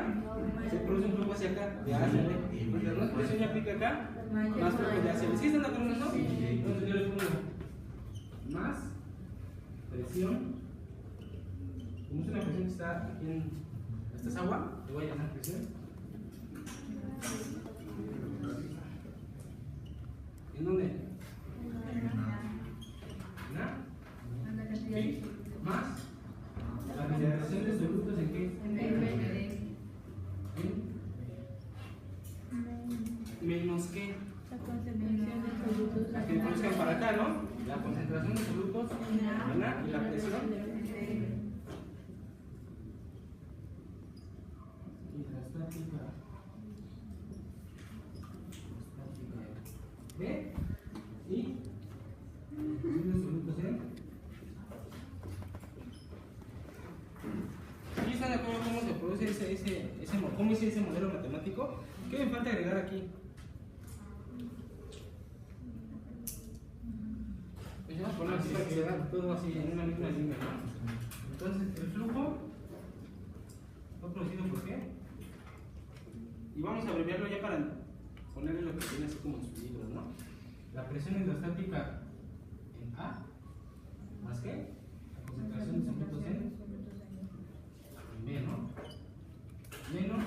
se produce un flujo hacia acá, de A hacia B. Mientras más presión yo aplique acá, más flujo de A hacia B. ¿Sí están de acuerdo con eso? Entonces yo le pongo más presión. Como es una presión que está aquí en. Esta es agua, le voy a llamar presión. ¿En dónde? ¿En A? ¿Sí? ¿Más? ¿La concentración de solutos en qué? ¿Menos qué? la concentración de solutos. La que produzcan para acá, ¿no? La concentración de solutos en A y la presión. Hidrostática. ¿B? Y los solutos en. ¿Sí están de acuerdo cómo se produce cómo hice ese modelo matemático? ¿Qué me falta agregar aquí? Pues vamos a poner así para que vean todo así en una misma línea, ¿no? Entonces, el flujo fue producido por qué? Y vamos a abreviarlo ya para ponerle lo que tiene así como en sus libros, ¿no? La presión hidrostática en A, ¿más qué? La concentración de solutos en B, ¿no? Menos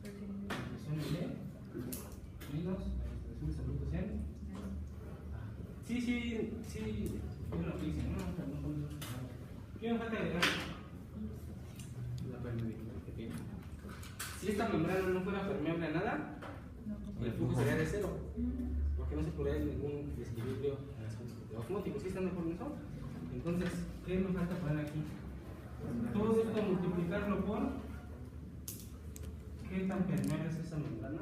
la presión en B, menos la presión de solutos en A. Sí, miren lo que dicen, ¿no? ¿Qué me falta agregar? La permeabilidad que tiene. Si esta membrana no fuera permeable a nada, el flujo sería de cero, porque no se podría ningún desequilibrio en las fuentes de osmóticos. ¿Sí están de acuerdo en eso? Entonces, ¿qué me falta poner aquí? Todo esto multiplicarlo por ¿qué tan permeable es esa membrana?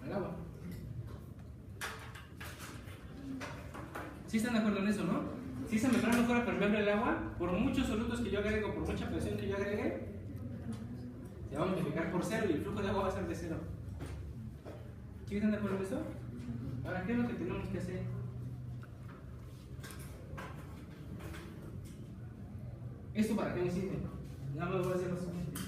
Al agua. ¿Sí están de acuerdo en eso, no? Si esa membrana no fuera permeable al agua, por muchos solutos que yo agrego, por mucha presión que yo agregue, se va a multiplicar por cero y el flujo de agua va a ser de cero. ¿Sí están de acuerdo en eso? Ahora, ¿qué es lo que tenemos que hacer? ¿Esto para qué me sirve? Ya me voy a hacer lo siguiente.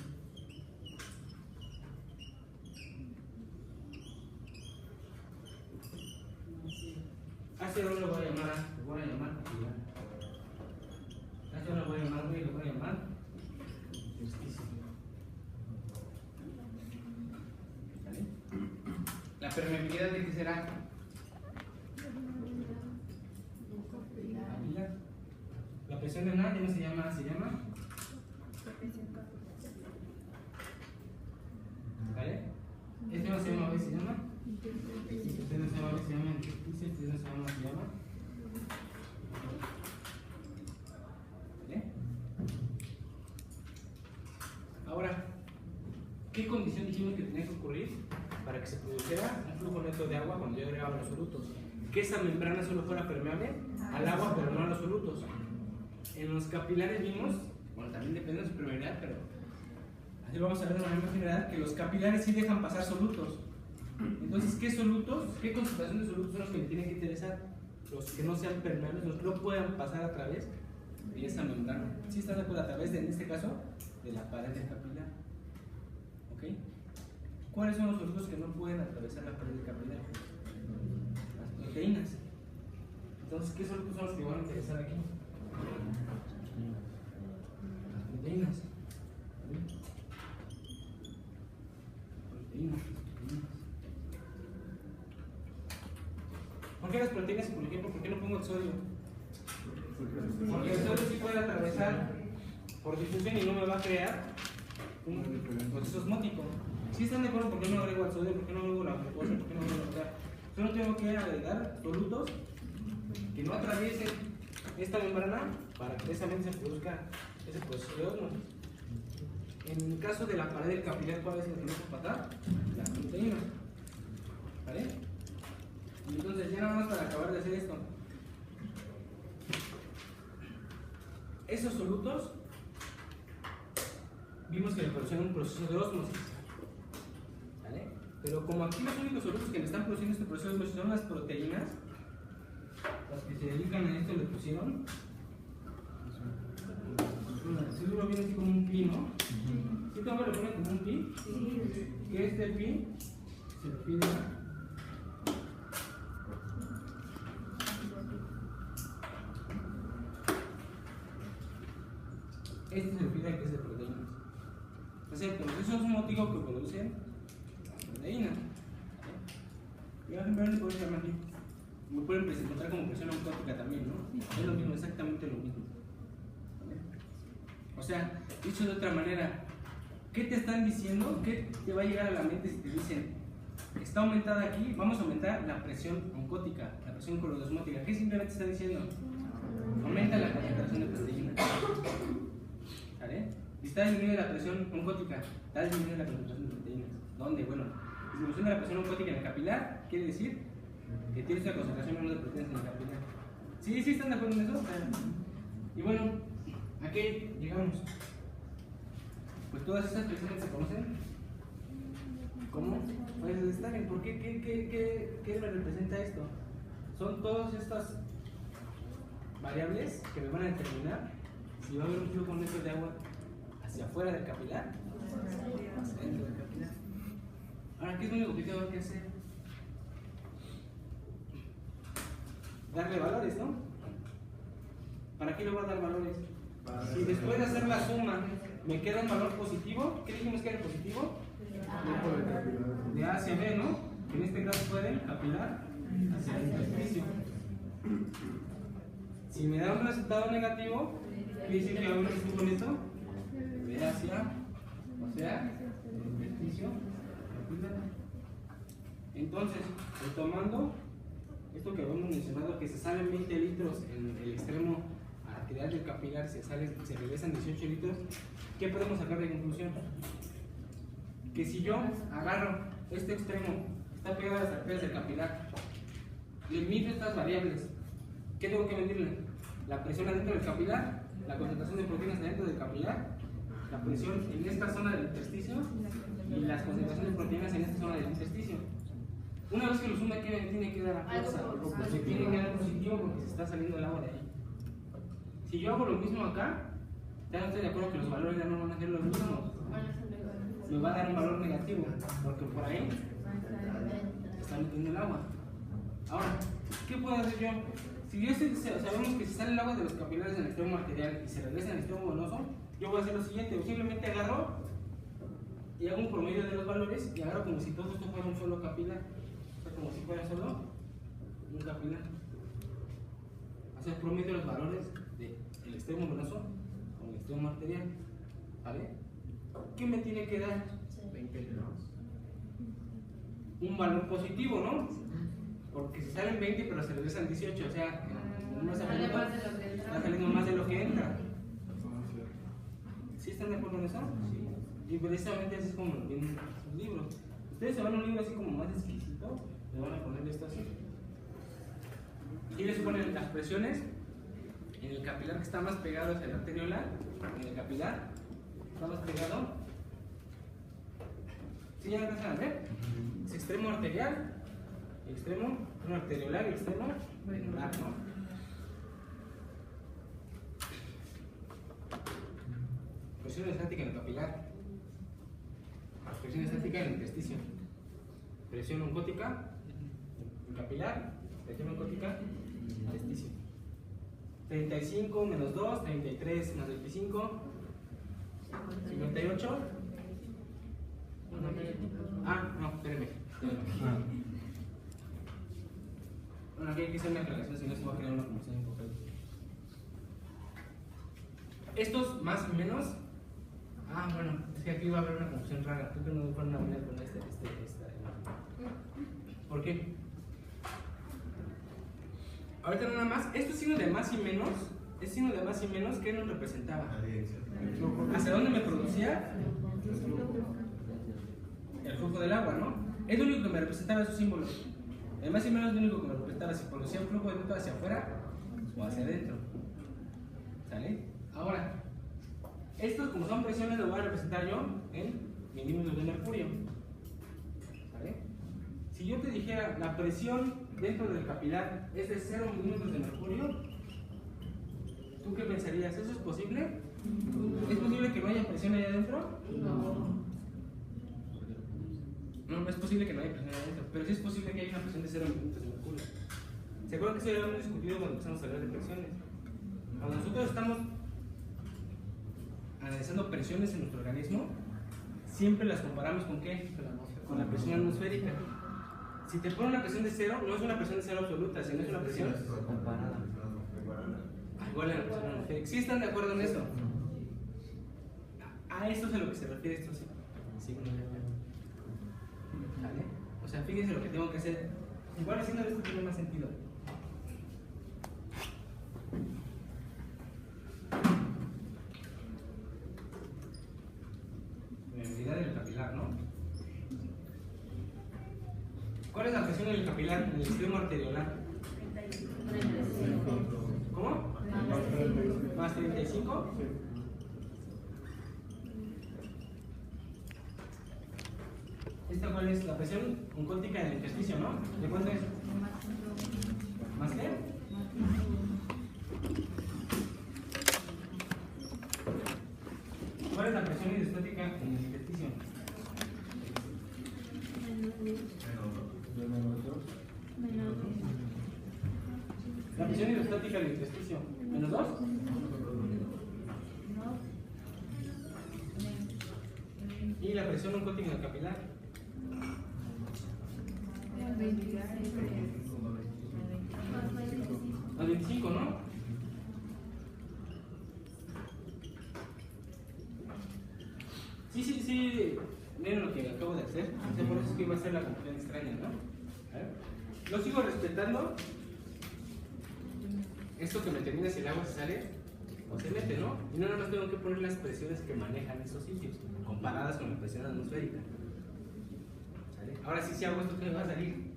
¿Hacia dónde lo voy a llamar? Lo voy a llamar actividad. ¿Hacia dónde lo voy a llamar? Lo voy a llamar justicia. ¿Vale? ¿La permeabilidad de qué será? La presión de nada ya no se llama, se llama. ¿Vale? Este no se llama, ¿ves? Se llama. Este no se llama, ¿ves? Se llama. Este no se llama, se llama. ¿Vale? Ahora, ¿qué condición dijimos que tenía que ocurrir para que se produjera un flujo neto de agua cuando yo agregaba los solutos? Que esa membrana solo fuera permeable al agua, pero no a los solutos. En los capilares vimos, bueno, también depende de su permeabilidad, pero así lo vamos a ver de manera general, que los capilares sí dejan pasar solutos. Entonces, ¿qué solutos, qué concentración de solutos son los que me tienen que interesar? los que no sean permeables, los que no puedan pasar a través de esa membrana. ¿Sí estás de acuerdo? A través de, en este caso, de la pared del capilar. ¿Ok? ¿Cuáles son los solutos que no pueden atravesar la pared del capilar? Las proteínas. Entonces, ¿qué solutos son los que van a interesar aquí? Las proteínas. Proteínas. ¿Por qué las proteínas, por ejemplo? ¿Por qué no pongo el sodio? Porque el sodio sí puede atravesar por difusión y no me va a crear un proceso osmótico. ¿Sí están de acuerdo? ¿Por qué no agrego el sodio? ¿Por qué no agrego la glucosa? ¿Por qué no agrego la? Solo tengo que agregar solutos que no atraviesen esta membrana para que precisamente se produzca ese proceso de ósmosis. En el caso de la pared del capilar, ¿cuál es el que no puede pasar? Las proteínas. ¿Vale? Y entonces, ya nada más para acabar de hacer esto. Esos solutos vimos que le producen un proceso de ósmosis. ¿Vale? Pero como aquí los únicos solutos que le están produciendo este proceso de ósmosis son las proteínas, las que se dedican a esto le pusieron. Seguro viene así como un pi, ¿no? ¿Sí también lo ponen como un pi? Que este pi se pide. Este se pide que es de proteínas. Entonces, el proceso osmótico que producen las proteínas. Y ahora simplemente pueden llamar aquí. Me pueden presentar como presión osmótica también, ¿no? Es lo mismo, exactamente lo mismo. O sea, dicho de otra manera, ¿qué te están diciendo? ¿Qué te va a llegar a la mente si te dicen está aumentada aquí? Vamos a aumentar la presión oncótica, la presión colodosmótica. ¿Qué simplemente está diciendo? Aumenta la concentración de proteínas. ¿Vale? Y está disminuyendo la presión oncótica, está disminuyendo la concentración de proteínas. ¿Dónde? Bueno, disminución de la presión oncótica en el capilar quiere decir que tienes una concentración menor de proteínas en el capilar. ¿Sí? ¿Sí están de acuerdo en eso? Y bueno, aquí llegamos. Pues todas estas presiones se conocen como fuerzas de Stalin. ¿Por qué? ¿Qué me representa esto? Son todas estas variables que me van a determinar si va a haber un flujo neto de agua hacia afuera del capilar o hacia dentro del capilar. Ahora, ¿qué es lo único que tengo que hacer? Darle valores, ¿no? ¿Para qué le voy a dar valores? Si después de hacer la suma me queda un valor positivo, ¿qué dijimos que era positivo? De A hacia B, ¿no? Que en este caso fue del capilar hacia el intersticio. Si me da un resultado negativo, quiere decir que va a haber un flujo neto de hacia, o sea, el intersticio capilar. Entonces, retomando esto que habíamos mencionado, que se salen 20 litros en el extremo arterial del capilar, se regresan 18 litros, ¿qué podemos sacar de conclusión? Que si yo agarro este extremo, está pegado a las arterias del capilar, le mido estas variables, ¿qué tengo que medirle? La presión adentro del capilar, la concentración de proteínas adentro del capilar, la presión en esta zona del intersticio y las concentraciones de proteínas en esta zona del intersticio. Una vez que lo suma, ¿qué me tiene que dar a fuerza? Me tiene que dar positivo porque se está saliendo el agua de ahí. Si yo hago lo mismo acá, ya no estoy de acuerdo que los valores ya no van a ser los mismos. Me va a dar un valor negativo, porque por ahí se está metiendo el agua. Ahora, ¿qué puedo hacer yo? Si yo sabemos que si sale el agua de los capilares en el extremo arterial y se regresa en el extremo venoso, yo voy a hacer lo siguiente: yo simplemente agarro y hago un promedio de los valores y agarro como si todo esto fuera un solo capilar, o sea, como si fuera solo un capilar. O sea, promedio los valores del extremo venoso con el extremo arterial, ¿vale? ¿Qué me tiene que dar? 20 litros. Un valor positivo, ¿no? Porque si salen 20 pero se regresan 18, o sea, no está saliendo más de lo que entra. ¿Sí están de acuerdo en eso? Sí. Y precisamente así es como lo vienen los libros. Ustedes se van a un libro así como más exquisito, le van a poner esto así. Y les ponen las presiones en el capilar que está más pegado hacia la arteriola, en el capilar está más pegado. ¿Sí ya alcanzan a ver? Es extremo arterial, extremo arteriolar, extremo regular, ¿no? Presión estática en el capilar, presión estática en el intersticio, presión oncótica en capilar, presión oncótica en el intersticio. 35 menos 2, 33 más 25, 58. No, espérenme. Bueno, aquí hay que hacer una aclaración, si no se va a crear una confusión un poco. Estos más o menos. Bueno, es que aquí va a haber una confusión rara. Creo que no fueron a poner con esta. ¿Por qué? Ahorita nada más, este signo de más y menos, este signo de más y menos, ¿qué nos representaba? ¿Hacia dónde me producía? El flujo del agua, ¿no? Es lo único que me representaba esos símbolos. El más y menos es lo único que me representaba si producía un flujo de dentro hacia afuera o hacia adentro. ¿Sale? Ahora, estos como son presiones lo voy a representar yo en milímetros de mercurio. ¿Sale? Si yo te dijera la presión dentro del capilar es de 0 milímetros de mercurio, ¿tú qué pensarías? ¿Eso es posible? ¿Es posible que no haya presión ahí adentro? No es posible que no haya presión ahí adentro, pero sí es posible que haya una presión de 0 milímetros de mercurio. ¿Se acuerdan que eso ya lo hemos discutido cuando empezamos a hablar de presiones? Cuando nosotros estamos analizando presiones en nuestro organismo, siempre las comparamos ¿con qué? Con la presión atmosférica. Si te ponen una presión de 0, no es una presión de 0 absoluta, sino es una presión comparada. Igual a la presión atmosférica. ¿Sí están de acuerdo en eso? A eso es a lo que se refiere esto. Sí. ¿Vale? O sea, fíjense lo que tengo que hacer. Igual haciendo esto tiene más sentido. Velocidad del capilar, ¿no? ¿Cuál es la presión en el capilar, en el extremo arteriolar? ¿Cómo? ¿Más 35? ¿Esta cuál es? La presión oncótica en el intersticio, ¿no? ¿De cuánto es? ¿Más qué? ¿Cuál es la presión hidrostática en el intersticio? La presión hidrostática del intersticio. ¿Menos 2? Y la presión oncótica en el capilar. Más 25, ¿no? Sí. Miren lo que acabo de hacer. O sea, por eso es que iba a ser la confusión extraña, ¿no? Lo sigo respetando. Esto que me termina si el agua se sale o se mete, ¿no? Y no nada más tengo que poner las presiones que manejan esos sitios, comparadas con la presión atmosférica. ¿Sale? Ahora sí, si hago esto, ¿qué me va a salir?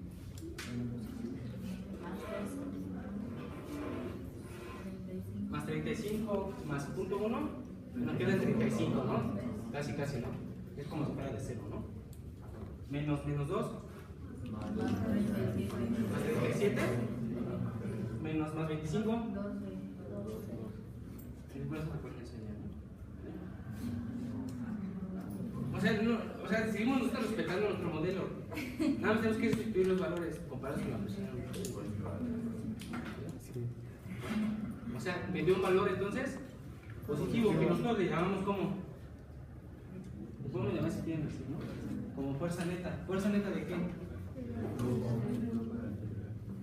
Más 35 más 0.1, nos queda 35, ¿no? Casi, ¿no? Es como si fuera de 0, ¿no? Menos 2, más 37, menos más 25. O sea, seguimos nosotros respetando nuestro modelo. Nada más tenemos que sustituir los valores comparados con la presión. O sea, me dio un valor entonces positivo que nosotros le llamamos como. Lo podemos llamar si quieren así, ¿no? Como fuerza neta. ¿Fuerza neta de qué?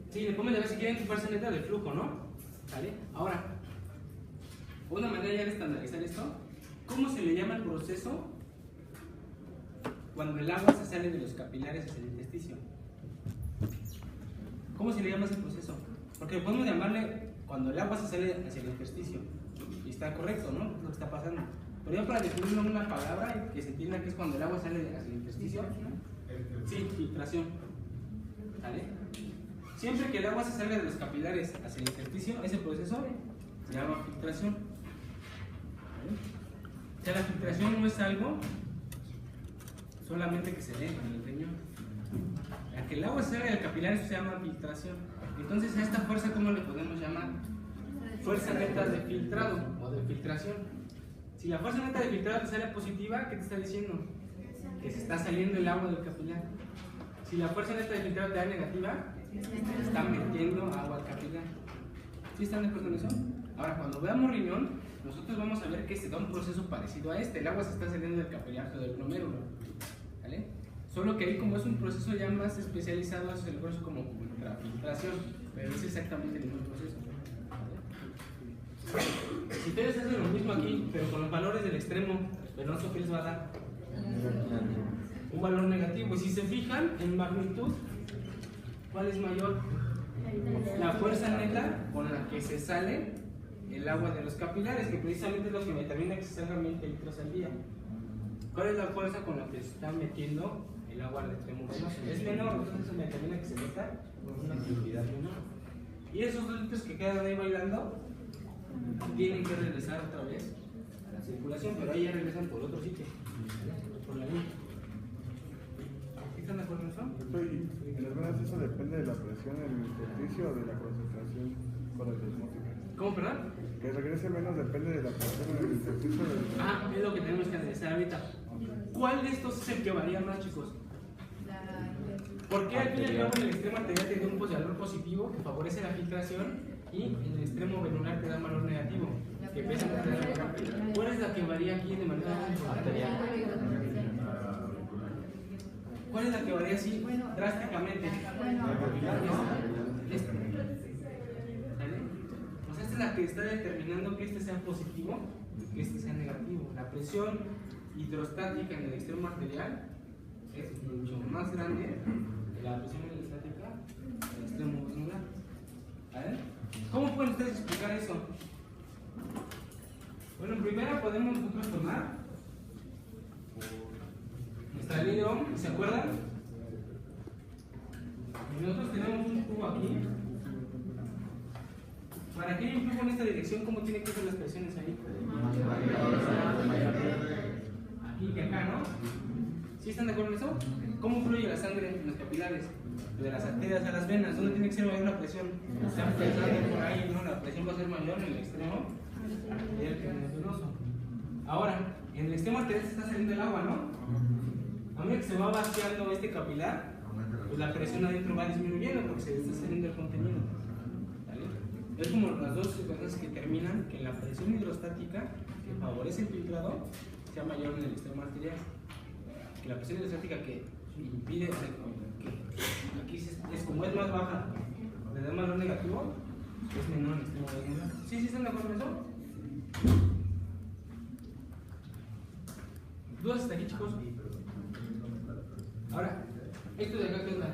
Sí, le podemos llamar si quieren fuerza neta del flujo, ¿no? ¿Vale? Ahora, una manera ya de estandarizar esto, ¿cómo se le llama el proceso cuando el agua se sale de los capilares hacia el intersticio? ¿Cómo se le llama ese proceso? Porque podemos llamarle cuando el agua se sale hacia el intersticio. Y está correcto, ¿no? Es lo que está pasando. Pero ya para definirlo en una palabra que se entienda que es cuando el agua sale hacia el intersticio. Sí, filtración. ¿Vale? Siempre que el agua se salga de los capilares hacia el intersticio, ese proceso se llama filtración. ¿Vale? O sea, la filtración no es algo solamente que se lee en el riñón. A que el agua salga del capilar, eso se llama filtración. Entonces, a esta fuerza, ¿cómo le podemos llamar? Fuerza neta de filtrado o de filtración. Si la fuerza neta de filtrado te sale positiva, ¿qué te está diciendo? Que se está saliendo el agua del capilar. Si la fuerza neta de filtrado te da negativa, se está metiendo agua al capilar. ¿Sí están de acuerdo en eso? Ahora, cuando veamos riñón, nosotros vamos a ver que se da un proceso parecido a este. El agua se está saliendo del capilar o del glomérulo. ¿Vale? Solo que ahí, como es un proceso ya más especializado, eso se le conoce como ultrafiltración, pero es exactamente el mismo proceso. Si ustedes hacen lo mismo aquí, pero con los valores del extremo venoso, ¿qué les va a dar? Un valor negativo. Y si se fijan en magnitud, ¿cuál es mayor? La fuerza neta con la que se sale el agua de los capilares, que precisamente es lo que determina que se salgan 20 litros al día. ¿Cuál es la fuerza con la que se está metiendo el agua al extremo venoso? Es menor, entonces se determina que se meta con una actividad menor. Y esos 2 litros que quedan ahí bailando tienen que regresar otra vez a la circulación, pero ahí ya regresan por otro sitio, por la línea. ¿Están de acuerdo en eso? En las venas eso depende de la presión en el intersticio o de la concentración con la osmótica. ¿Cómo, perdón? Que regrese menos depende de la presión en el intersticio o del... Ah, es lo que tenemos que analizar ahorita. ¿Cuál de estos es el que varía más, chicos? Porque al fin y al cabo en el extremo arterial te da un valor positivo que favorece la filtración y en el extremo venular te da un valor negativo que pesa en la. ¿Cuál es la que varía aquí de manera arterial? ¿Cuál es la que varía así drásticamente? Esta. ¿Vale? O sea, esta es la que está determinando que este sea positivo y que este sea negativo. La presión hidrostática en el extremo arterial es mucho más grande que la presión hidrostática en el extremo venular. ¿Vale? ¿Cómo pueden ustedes explicar eso? Bueno, en primera podemos nosotros tomar nuestra línea, ¿se acuerdan? Y nosotros tenemos un tubo aquí. Para que haya un tubo en esta dirección, ¿cómo tienen que ser las presiones ahí? Aquí que acá, ¿no? ¿Sí están de acuerdo en eso? ¿Cómo fluye la sangre en los capilares? De las arterias a las venas, ¿dónde tiene que ser mayor la presión? Están pensando por ahí, ¿no? La presión va a ser mayor en el extremo arterial que en el venoso. Ahora, en el extremo arterial se está saliendo el agua, ¿no? A medida que se va vaciando este capilar, pues la presión adentro va disminuyendo porque se está saliendo el contenido. ¿Vale? Es como las dos cosas que determinan que la presión hidrostática que favorece el filtrado sea mayor en el extremo arterial. Que la presión hidrostática que impide, que aquí es como es más baja, le da un valor negativo, es menor en el extremo venular. ¿Sí, sí están de acuerdo en eso? ¿Dudas hasta aquí, chicos? Ahora, esto de acá, ¿qué es la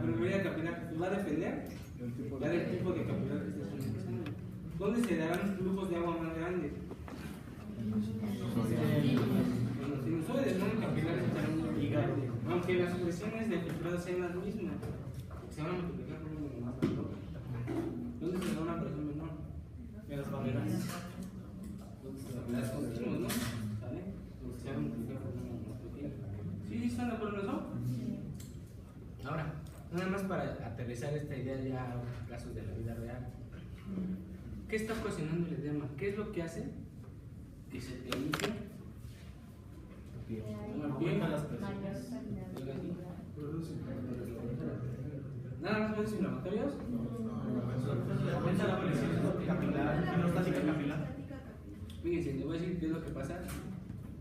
permeabilidad capilar? Va a depender ya del tipo de capilar que estés utilizando. ¿Dónde se darán flujos de agua más grandes? En los sinusoides, ¿no? En capilares estarán muy grandes. Aunque las presiones de filtrado sean las mismas, se van a multiplicar por un número más alto. ¿Dónde se da una presión menor? En las barreras. Las continuas, ¿no? ¿Sale? Se van a multiplicar por un número más pequeño. ¿Sí están de acuerdo en eso? Ahora, nada más para aterrizar esta idea ya a casos de la vida real. ¿Qué está ocasionando el edema? ¿Qué es lo que hace que se te inicie? Aumenta las presiones. ¿Nada más puedes inflamatorios? Aumenta la presión capilar, hidrostática capilar. Fíjense, les voy a decir qué es lo que pasa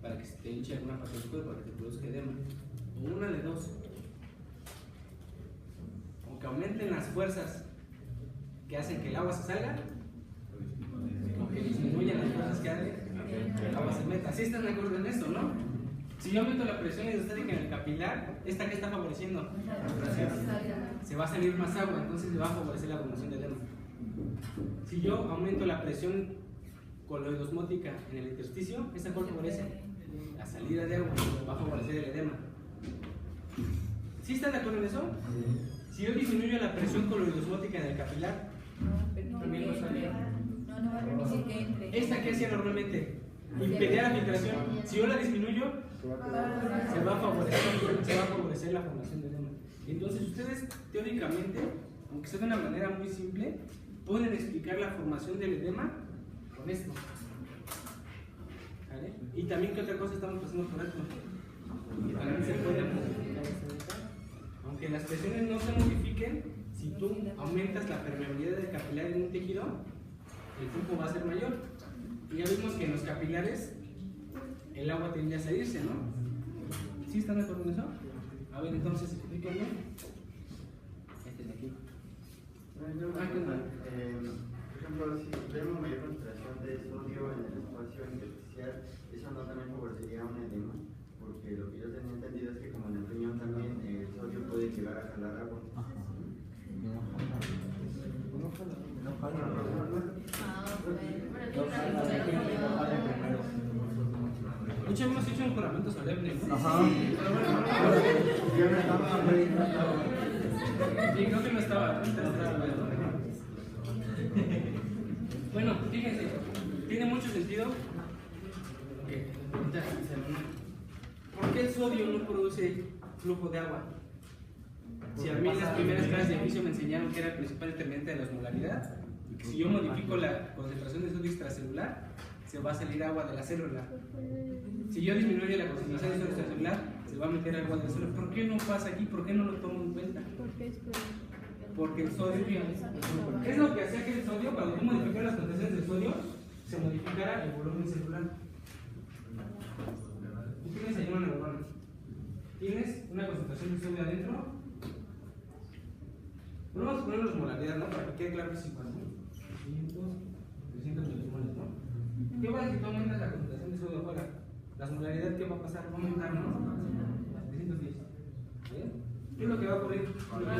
para que se te hinche alguna parte del cuerpo, para que te produzca edema. O una de dos. O que aumenten las fuerzas que hacen que el agua se salga, o que disminuyan las fuerzas que hacen que el agua se meta. ¿Sí están de acuerdo en esto, no? Si yo aumento la presión hidrostática en el capilar, ¿esta qué está favoreciendo? Se va a salir más agua, entonces se va a favorecer la formación de edema. Si yo aumento la presión coloidosmótica en el intersticio, ¿esta cuál favorece? La salida de agua, va a favorecer el edema. ¿Sí están de acuerdo en eso? Si yo disminuyo la presión coloidosmótica en el capilar, también va a salir. No va a permitir que entre. ¿Esta qué hacía normalmente? Impedir la filtración. Si yo la disminuyo, se va a favorecer la formación de edema. Entonces ustedes teóricamente aunque sea de una manera muy simple, pueden explicar la formación del edema con esto. ¿Vale? Y también, ¿qué otra cosa estamos pasando por esto? Que también se puede modificar esta de acá. Aunque las presiones no se modifiquen, si tú aumentas la permeabilidad del capilar en un tejido, el flujo va a ser mayor. Y ya vimos que en los capilares el agua tiende a salirse, ¿no? ¿Sí están de acuerdo con eso? A ver, entonces, explíquenme. Este de aquí. Por ejemplo, si tenemos mayor concentración de sodio en el espacio intersticial, eso no también favorecería un edema, porque lo que yo tenía entendido es que como en el riñón también el sodio puede llegar a jalar agua. De hecho, hemos hecho un juramento solemne, ¿no? Ajá. Sí, creo que no estaba. Bueno, fíjense, tiene mucho sentido. ¿Por qué el sodio no produce flujo de agua? Si a mí en las primeras clases de física me enseñaron que era el principal determinante de la osmolaridad, y que si yo modifico la concentración de sodio extracelular, se va a salir agua de la célula. Si yo disminuyo la concentración de sodio extracelular, se va a meter agua de la célula. ¿Por qué no pasa aquí? ¿Por qué no lo tomo en cuenta? Porque el sodio, ¿qué es lo que hacía que el sodio, cuando tú modificas las concentraciones de sodio, se modificara el volumen celular? Tú tienes ahí una neurona, tienes una concentración de sodio adentro. Bueno, vamos a poner la osmolaridad, ¿no? Para que quede claro que es igual, ¿no? 300 milimoles, ¿no? ¿Qué pasa si tú aumentas la concentración de sodio afuera? La osmolaridad, ¿qué va a pasar? Va a aumentar, ¿no? 310. ¿Bien? ¿Qué es lo que va a ocurrir? Lo que va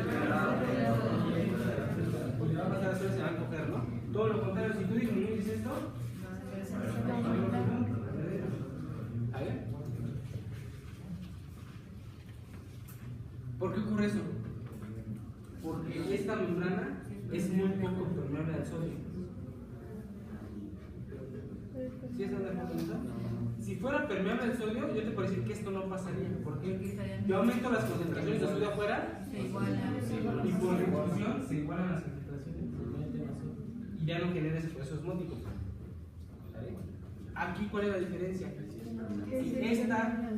a pasar a se va a coger, ¿no? Todo lo contrario, si tú disminuyes esto, a ver. ¿Por qué ocurre eso? Porque esta membrana es muy poco permeable al sodio. ¿Sí están de acuerdo con eso? Si fuera permeable al sodio, yo te puedo decir que esto no pasaría. ¿Por qué? Yo aumento las concentraciones de sodio afuera y por difusión se igualan las concentraciones y ya no genera ese proceso osmótico. ¿Vale? Aquí, ¿cuál es la diferencia? Esta,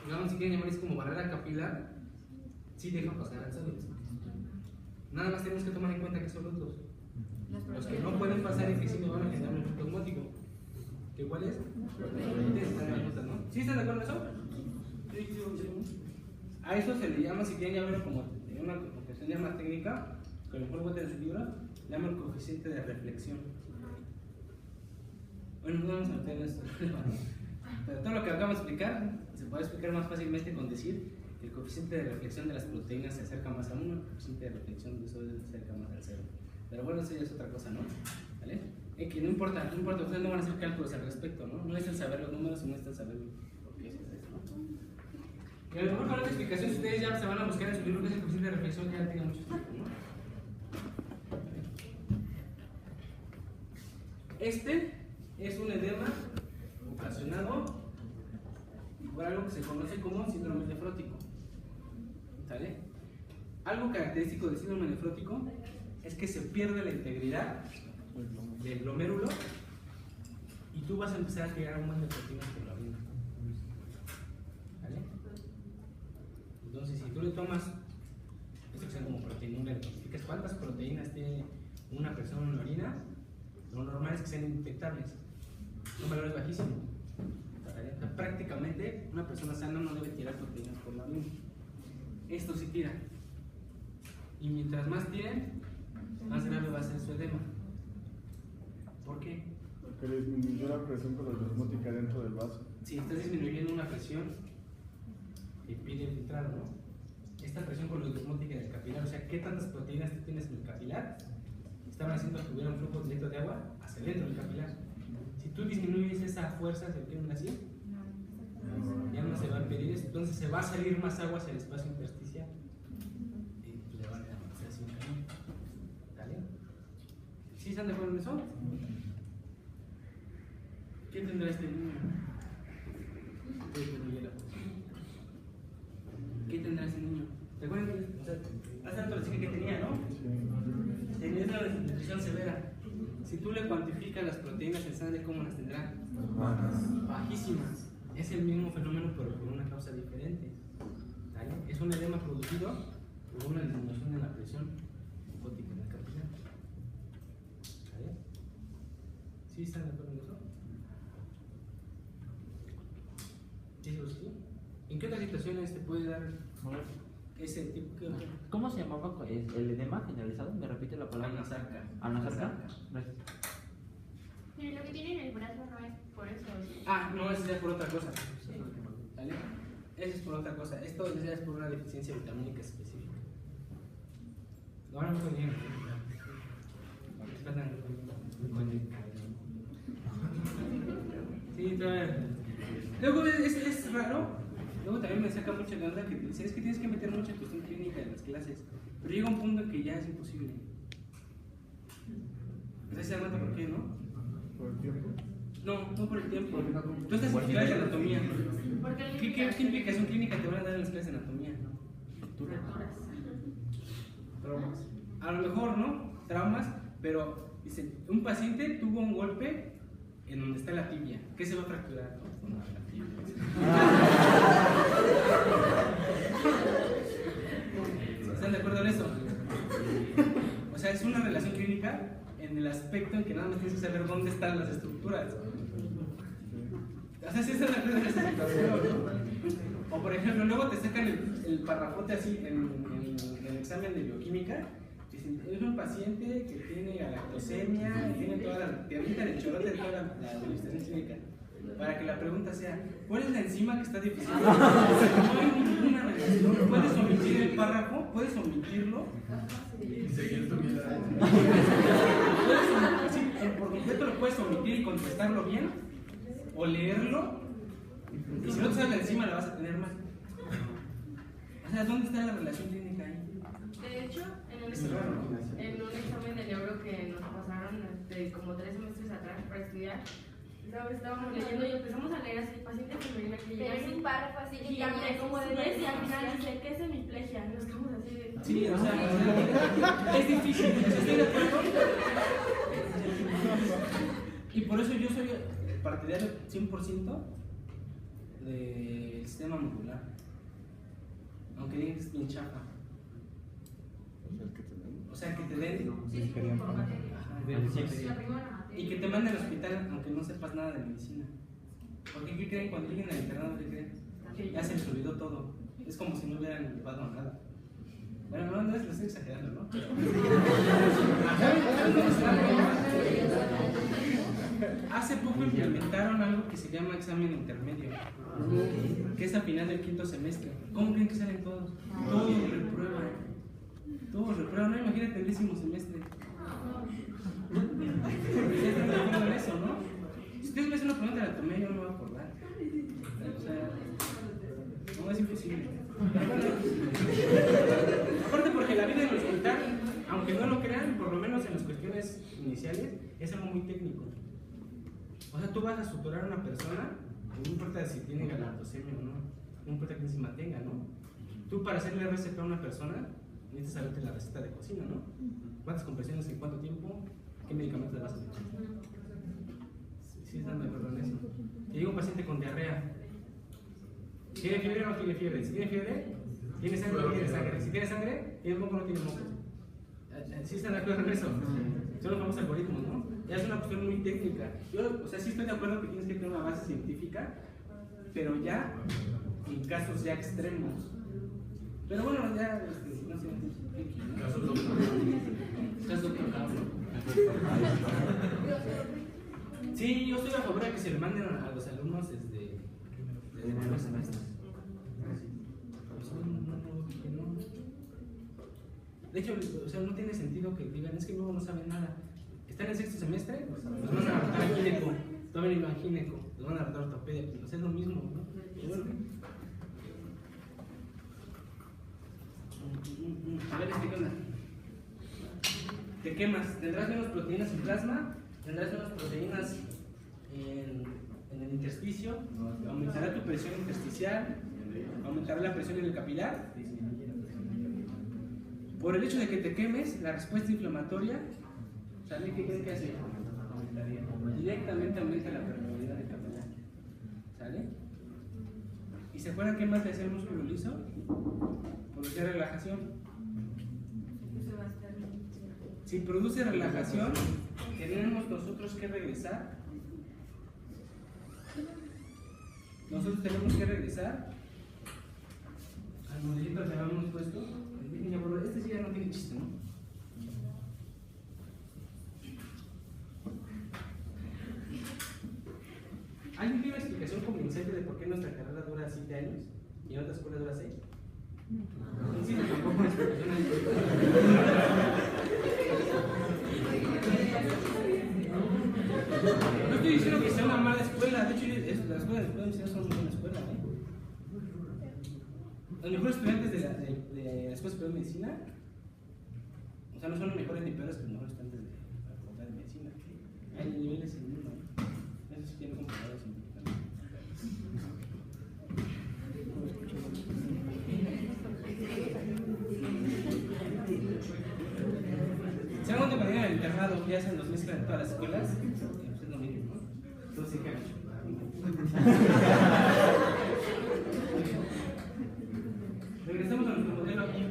digamos, si quieren llamar es como barrera capilar, sí deja pasar al sodio. Nada más tenemos que tomar en cuenta que son los dos. Los que no pueden pasar y que sí me van a generar un efecto osmótico. ¿Qué cuál es? ¿Sí están de acuerdo en eso? A eso se le llama, si quieren llamarlo como una cuestión ya más técnica, que a lo mejor voy a tener su libro, llama el coeficiente de reflexión. Bueno, no vamos a meter en esto. Pero todo lo que acabamos de explicar se puede explicar más fácilmente con decir que el coeficiente de reflexión de las proteínas se acerca más a 1, el coeficiente de reflexión de sodio se acerca más al 0. Pero bueno, eso ya es otra cosa, ¿no? ¿Vale? Que no importa, ustedes no van a hacer cálculos al respecto, ¿no? No necesitan saber los números, sino necesitan saber por qué es eso, ¿no? Y a lo mejor con esta explicación ustedes ya se van a buscar en su libro que es el coeficiente de reflexión, que ya tenga mucho tiempo, ¿no? Este es un edema ocasionado por algo que se conoce como síndrome nefrótico. ¿Sale? Algo característico del síndrome nefrótico es que se pierde la integridad del glomérulo y tú vas a empezar a crear un montón de proteínas por la orina. ¿Vale? Entonces, si tú le tomas esto que se llama como proteína, identificas cuántas proteínas tiene una persona en la orina, lo normal es que sean indetectables. Son valores bajísimos. ¿Vale? O sea, prácticamente una persona sana no debe tirar proteínas por la orina. Esto sí tira. Y mientras más tiren, más grave va a ser su edema. ¿Por qué? Porque disminuyó la presión con la osmótica dentro del vaso. Si estás disminuyendo una presión, te pide filtrar, ¿no? Esta presión con la osmótica del capilar, o sea, ¿qué tantas proteínas tú tienes en el capilar? Estaban haciendo que hubiera un flujo directo de agua hacia dentro del capilar. Si tú disminuyes esa fuerza, ¿se entienden así? Ya no se va a pedir eso, entonces se va a salir más agua hacia el espacio intersticial. Y le van a hacer así un camino. ¿Vale? ¿Sí están de acuerdo en eso? ¿Qué tendrá este niño? ¿Qué tendrá ese niño? ¿Te acuerdas? O sea, hace rato les dije que desnutrición severa. Si tú le cuantificas las proteínas en sangre, ¿cómo las tendrá? Bajísimas. Es el mismo fenómeno, pero por una causa diferente. ¿Vale? Es un edema producido por una disminución de la presión linfótica en el capilar. ¿Vale? ¿Sí están de acuerdo en eso? ¿Sí? ¿En qué otras situaciones te puede dar ese tipo de... ¿Cómo se llamaba el edema generalizado? ¿Me repite la palabra? Anasarca. Anasarca. Gracias. Pero lo que tiene en el brazo no es por eso. ¿Sí? Ah, no, eso ya es por otra cosa. ¿Vale? Eso es por otra cosa. Esto ya es por una deficiencia vitamínica específica. Ahora no puedo ir. Sí, todavía. Luego es raro. Luego también me saca mucha de onda que te dicen, es que tienes que meter mucha cuestión clínica en las clases. Pero llega un punto en que ya es imposible. ¿Ustedes se dan cuenta por qué, no? ¿Por el tiempo? No por el tiempo. Tú estás en clases de anatomía. ¿Qué implicación clínica te van a dar en las clases de anatomía? Traumas. A lo mejor, ¿no? Traumas, pero dice, un paciente tuvo un golpe en donde está la tibia. ¿Qué se va a fracturar? No, la tibia. ¿Están de acuerdo en eso? O sea, es una relación clínica en el aspecto en que nada más tienes que saber dónde están las estructuras. O sea, sí están de acuerdo en esa situación, ¿no? O por ejemplo, luego te sacan el parrafote así en el examen de bioquímica. Dicen, es un paciente que tiene galactosemia y tiene toda la... Te avientan el chorote de toda la demostración clínica. Para que la pregunta sea, ¿cuál es la enzima que está deficiente? No hay ninguna relación. Puedes omitir el párrafo, puedes omitirlo. Y seguir tu vida. Sí, por completo lo puedes omitir y contestarlo bien, o leerlo, y si no te sabes la enzima la vas a tener mal. O sea, ¿dónde está la relación clínica ahí? De hecho, en un examen de neuro que nos pasaron como 3 semestres atrás para estudiar, estábamos leyendo y empezamos a leer así, paciente femenina que llega Pero es un párrafo así que gigante, como de 10 y al final dice, ¿qué es hemiplegia? Nos quedamos así de... Sí, o sea, es difícil, ¿estoy de acuerdo? Y por eso yo soy partidario 100% del sistema modular. Aunque digan que es bien chafa. O sea, que te den... Y que te manden al hospital aunque no sepas nada de medicina. Porque ¿qué creen? Cuando lleguen al internado, ¿qué creen? Ya se les olvidó todo. Es como si no hubieran llevado nada. Bueno, no, lo estoy exagerando, ¿no? Hace poco implementaron algo que se llama examen intermedio, que es a final del 5º semestre. ¿Cómo creen que salen todos? Todos reprueban. Todos reprueban, no, imagínate el 10º semestre. ¿Están de acuerdo en eso, no? Si ustedes me hacen una pregunta de anatomía, yo no me voy a acordar. O sea, no es imposible. Aparte porque la vida en el hospital, aunque no lo crean, por lo menos en las cuestiones iniciales, es algo muy técnico. O sea, tú vas a suturar a una persona, no importa si tiene galactosemia o no, no importa qué encima tenga, ¿no? Tú para hacerle RCP a una persona, necesitas saberte la receta de cocina, ¿no? ¿Cuántas compresiones en cuánto tiempo? ¿Qué medicamentos le vas a poner? Sí, están de acuerdo en eso. Te llega un paciente con diarrea. ¿Tiene fiebre o no tiene fiebre? Si tiene fiebre, ¿tiene sangre o no tiene sangre? Si tiene sangre, ¿tiene moco o no tiene moco? ¿Sí están de acuerdo en eso? Son los famosos algoritmos, ¿no? Ya es una cuestión muy técnica. Yo, o sea, sí estoy de acuerdo que tienes que tener una base científica, pero ya en casos ya extremos. Pero bueno, ya, no sé. Caso doctor Cabro. Sí, yo estoy a favor de que se le manden a los alumnos desde primer semestre. De hecho, o sea, no tiene sentido que digan, es que luego no saben nada. Están en 6º semestre, los van a adaptar a gineco, todavía no a gineco, los van a adaptar a ortopedia, pues es lo mismo, ¿no? Bueno. A ver, ¿qué onda? Te quemas, tendrás menos proteínas en plasma, tendrás menos proteínas en el intersticio, aumentará tu presión intersticial, aumentará la presión en el capilar. Por el hecho de que te quemes, la respuesta inflamatoria ¿Sale? ¿Qué creen que hace? Directamente aumenta la permeabilidad del capilar. ¿Sale? ¿Y se acuerdan qué más le hace el músculo liso? Produce relajación. Si produce relajación, tenemos nosotros que regresar. Nosotros tenemos que regresar al modelito que habíamos puesto. Este sí ya no tiene chiste, ¿no? ¿Alguien tiene una explicación convincente de por qué nuestra carrera dura 7 años y en otras escuelas dura 6? No, sí, tampoco una explicación ahí. No estoy diciendo que sea una mala escuela, de hecho las escuelas de medicina son una buena escuela, ¿eh? Los mejores estudiantes de la escuela superior de medicina, o sea, no son los mejores ni peores que los mejores estudiantes de la facultad de medicina. Hay niveles en el mundo, ¿no? Eso sí tiene comparados científicamente. ¿Se dan cuenta cuando llegan al internado ya se nos mezclan en todas las escuelas? Pues es lo mismo, ¿no? Todos se quedan. Regresemos a nuestro modelo aquí.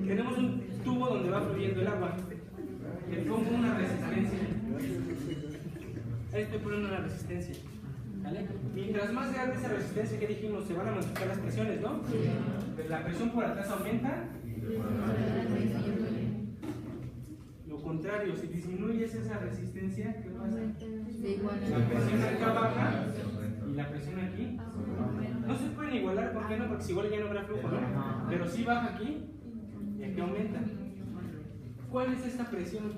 Tenemos un tubo donde va fluyendo el agua. Le pongo una resistencia. Ahí estoy poniendo una resistencia. ¿Vale? Mientras más grande esa resistencia que dijimos, se van a multiplicar las presiones, ¿no? Pero la presión por atrás aumenta. Lo contrario, si disminuyes esa resistencia, ¿qué pasa? La presión acá baja y la presión aquí. No se pueden igualar, ¿por qué no? Porque si igual ya no habrá flujo, ¿no? Pero sí baja aquí y aquí aumenta. ¿Cuál es esta presión?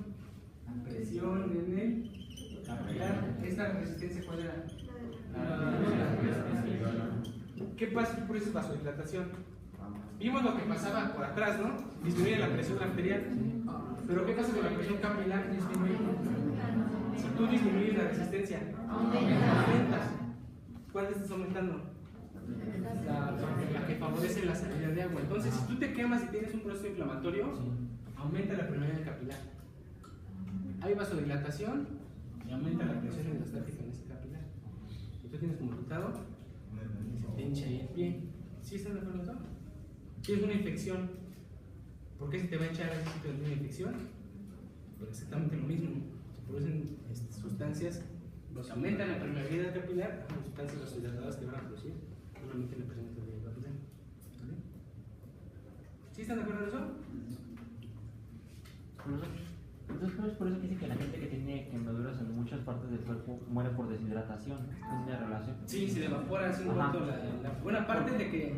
Presión en el capilar. ¿Esta resistencia cuál era? ¿Qué pasa por esa vasodilatación? Vimos lo que pasaba por atrás, ¿no? Disminuye la presión arterial. Pero ¿qué pasa con la presión capilar? Disminuye. Si tú disminuyes la resistencia, aumentas. ¿Cuál estás aumentando? La que favorece la salida de agua. Entonces, si tú te quemas y tienes un proceso inflamatorio, aumenta la permeabilidad capilar. Hay vasodilatación y aumenta la presión endostática en ese capilar. Y tú tienes como resultado, se te hincha ahí el pie. ¿Sí están de acuerdo? ¿Qué es una infección? ¿Por qué se te va a hinchar ese sitio de una infección? Pues exactamente lo mismo. Se producen sustancias, los aumentan la permeabilidad capilar, las sustancias vasodilatadoras que van a producir, solamente la presión capilar. ¿Vale? ¿Sí están de acuerdo en eso? Entonces, ¿no es por eso que dice que la gente que tiene quemaduras en muchas partes del cuerpo muere por deshidratación? ¿Tiene relación? Sí, se evapora así un rato la buena parte de que.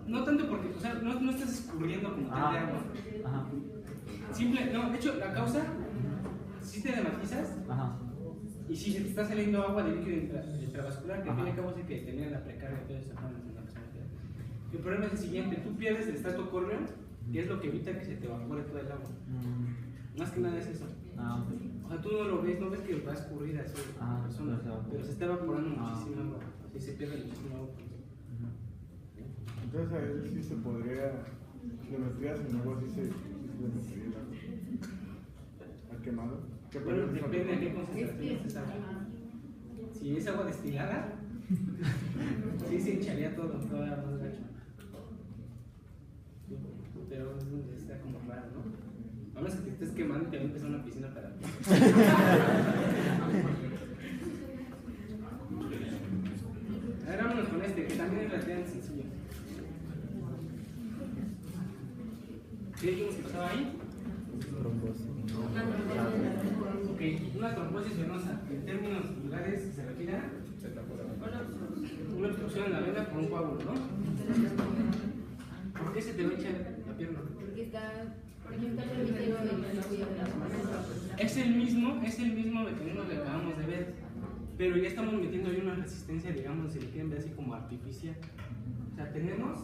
No tanto porque, o sea, no estás escurriendo como tal de agua. Simple, no, de hecho, la causa, si te dermatizas y si se te está saliendo agua de líquido intravascular, que al fin y al cabo es que tener la precarga de toda esa forma. El problema es el siguiente: tú pierdes el estrato córneo, que es lo que evita que se te evapore todo el agua. Más que nada es eso. O sea, tú no lo ves, no ves que va a escurrir así la persona, pero se está evaporando muchísimo agua. Y se pierde muchísimo agua. Entonces a veces sí se podría, si le metieras en agua, sí se le metería el agua. ¿Al quemado? Bueno, depende de qué concentración es esa agua. Si es agua destilada, sí se hincharía todo, todavía más gacho. Pero está como raro, ¿no? A menos que te estés quemando y te metes a una piscina para ti. A ver, vámonos con este, que también es relativamente sencillo. ¿Qué dijimos que pasaba ahí? Trombosis. Ok, una trombosis venosa, en términos vulgares se refiere a una obstrucción en la vena por un coágulo, ¿no? ¿Por qué se te va a hinchar la pierna? Porque está permitiendo el fluido de la mano. Es el mismo mecanismo que acabamos de ver, pero ya estamos metiendo ahí una resistencia, digamos, si lo quieren ver así como artificial. O sea, tenemos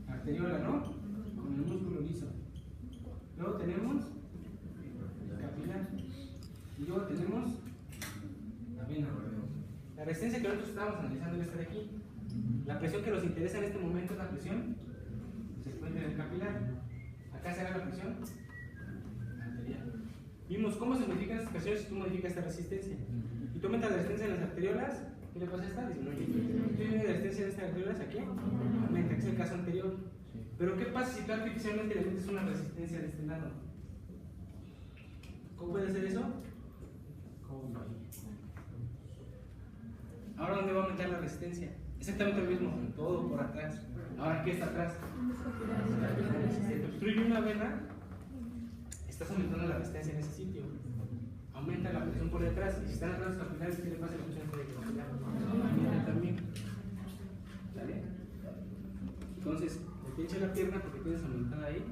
arteriola, ¿no? Con el músculo liso. Luego tenemos capilar. Y luego tenemos la vena. La resistencia que nosotros estábamos analizando es esta de aquí. La presión que nos interesa en este momento es la presión que se encuentra en el capilar. Acá será la presión arterial. Vimos cómo se modifican estas presiones si tú modificas esta resistencia. Y tú aumentas la resistencia en las arteriolas, ¿qué le pasa a esta? Disminuye. Tú tienes la resistencia en estas arteriolas aquí, aumenta, que es el caso anterior. Pero ¿qué pasa si tú artificialmente le metes una resistencia de este lado? ¿Cómo puede ser eso? Ahora, ¿dónde va a aumentar la resistencia? Exactamente lo mismo, todo por atrás. Ahora, ¿qué está atrás? Si te obstruye una vena, estás aumentando la resistencia en ese sitio. Aumenta la presión por detrás. Y si están atrás los capilares, ¿qué le pasa a la presión por detrás? Aumenta también. ¿Sale? Entonces, te pincha la pierna porque tienes aumentada ahí.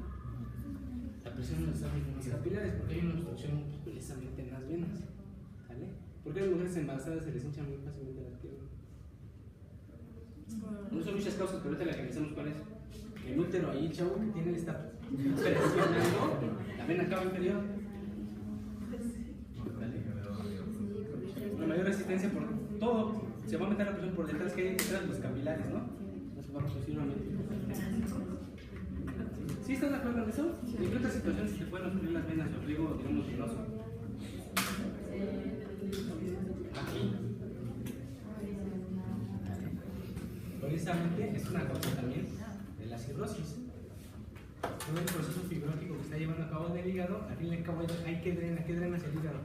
La presión no está en los capilares porque hay una obstrucción precisamente en las venas. ¿Sale? ¿Por qué a las mujeres embarazadas se les hincha muy fácilmente las piernas? No son muchas causas, pero ahorita la que pensamos cuál es. El útero ahí, chavo, que tiene esta presionando la vena cava inferior. Una mayor resistencia por todo. Se va a meter la presión por detrás que hay detrás de los capilares, ¿no? No se va a producir una mente. ¿Sí estás de acuerdo en eso? ¿En qué otras situaciones se te pueden obstruir las venas o riego, digamos, venoso? Aquí. Precisamente es una causa también de la cirrosis. Todo el proceso fibrótico que está llevando a cabo del hígado, al fin y al cabo hay que drenar. ¿Qué drena hacia el hígado?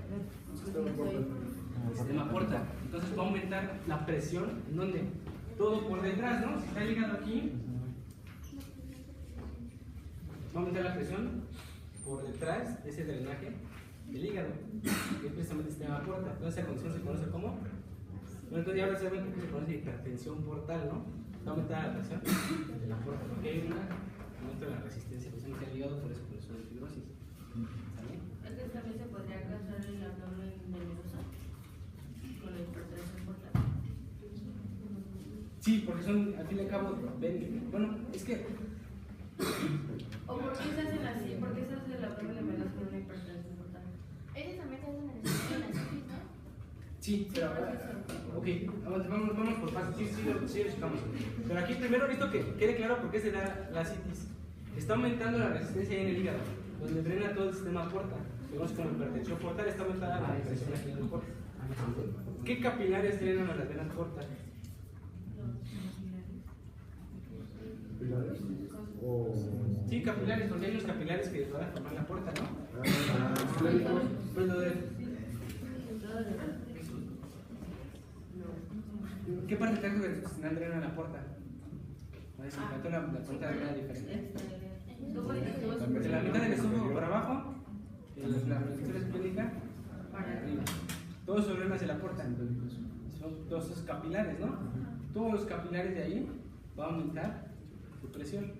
El sistema porta. Entonces va a aumentar la presión, ¿en dónde? Todo por detrás, ¿no? Si está el hígado aquí, va a aumentar la presión por detrás de ese drenaje del hígado, que es precisamente el sistema porta. Entonces esa condición se conoce como... Bueno, entonces ya ahora saben que se conoce hipertensión portal, ¿no? Va a aumentar la presión de la porta, porque hay un aumento de la resistencia precisamente al hígado por eso de fibrosis. ¿Sale? Entonces también se podría causar el abdomen venoso con la hipertensión portal. Sí, porque son, al fin y al cabo, bueno, es que... ¿O por qué se hacen así? ¿Por qué se hace el abdomen venoso con una hipertensión portal? Ese también se hace en la citis, ¿no? Sí, pero ok, vamos por pasos, sí lo checamos. Pero aquí primero necesito que quede claro por qué se da la citis. Está aumentando la resistencia ahí en el hígado, donde drena todo el sistema porta. Vemos como hipertensión portal está aumentada la presión aquí en el porta. ¿Qué capilares drenan a las venas porta? ¿Pilares? O... Sí, capilares, porque hay unos capilares que van a formar la porta, ¿no? Pues lo de... ¿Qué parte del tracto gastrointestinal drena la porta? A ver si me la porta drena diferente. De la mitad del estómago para abajo, la presión esplénica para arriba. Todo eso drena hacia la porta. Son todos esos capilares, ¿no? Todos los capilares de ahí va a aumentar tu presión.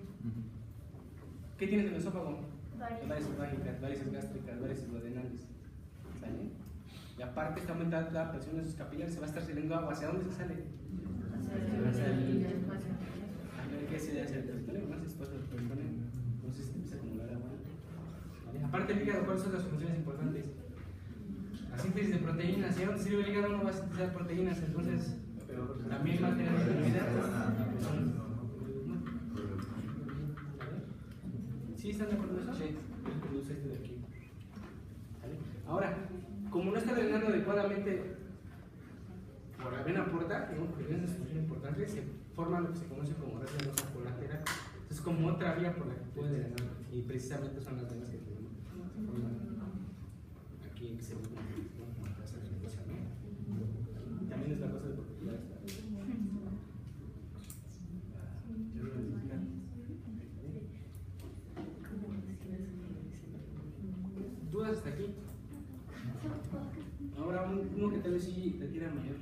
¿Qué tienes en el esófago? Varices esofágicas, varices gástricas, varices duodenales. ¿Sale? Y aparte está aumentando la presión de esos capilares, se va a estar saliendo agua. ¿Hacia dónde se sale? Hacia el espacio. A ver qué se hace el territorio, más espacio del territorio. Entonces se empieza a acumular agua. ¿Vale? Aparte del hígado, ¿cuáles son las funciones importantes? La síntesis de proteínas. Si no te sirve el hígado, no vas a sintetizar proteínas, entonces también va a tener disponibilidad. ¿Sí están de acuerdo con eso? Sí. Produce este de aquí. ¿Vale? Ahora, como no está drenando adecuadamente por la vena porta, que es una función importante, se forma lo que se conoce como red venosa colateral. Es como otra vía por la que puede drenar, y precisamente son las venas que tenemos. Se forman aquí, que se ven como la casa venosa, ¿no? También es la cosa de propiedad. ¿Dudas hasta aquí? Ahora uno que tal vez sí requiera mayor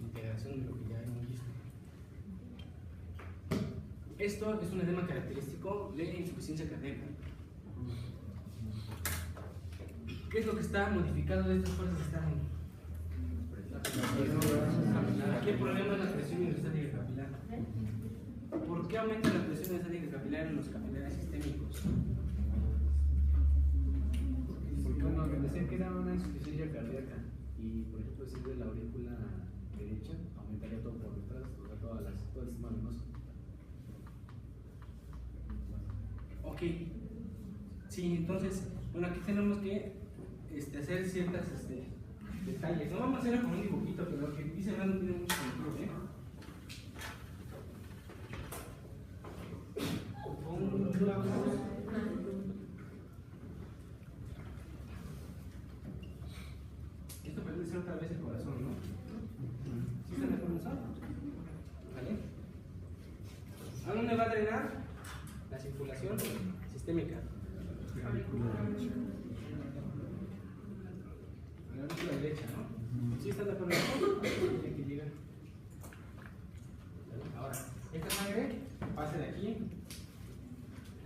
integración de lo que ya hemos visto. Esto es un edema característico de insuficiencia cardíaca. ¿Qué es lo que está modificado de estas fuerzas externas? Aquí el problema es la presión hidrostática capilar. ¿Por qué aumenta la presión hidrostática capilar en los capilares sistémicos? Porque uno me decía que era una insuficiencia cardíaca y por ejemplo si es de la aurícula derecha aumentaría todo por detrás, o sea todo el sistema venoso. Ok, Sí, entonces, bueno, aquí tenemos que hacer ciertas detalles. No vamos a hacerlo con un dibujito, pero lo que dice no tiene mucho sentido, ¿eh? Esto parece ser otra vez el corazón, ¿no? ¿Sí están de acuerdo en eso? ¿Vale? ¿A dónde va a drenar la circulación sistémica? A la aurícula derecha, ¿no? ¿Sí están de acuerdo en eso? Tiene que llegar. Ahora, esta sangre pasa de aquí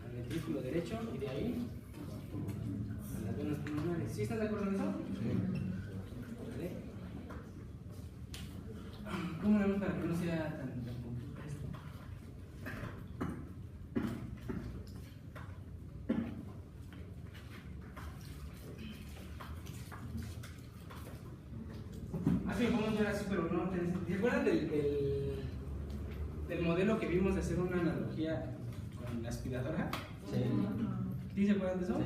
al ventrículo derecho y de ahí a las venas pulmonares. ¿Sí están de acuerdo en eso? ¿Vale? ¿Cómo lo vemos para que no sea tan complicado esto? Así lo podemos ver así, pero no. ¿Se acuerdan del modelo que vimos de hacer una analogía con la aspiradora? Sí. ¿Sí se acuerdan de eso?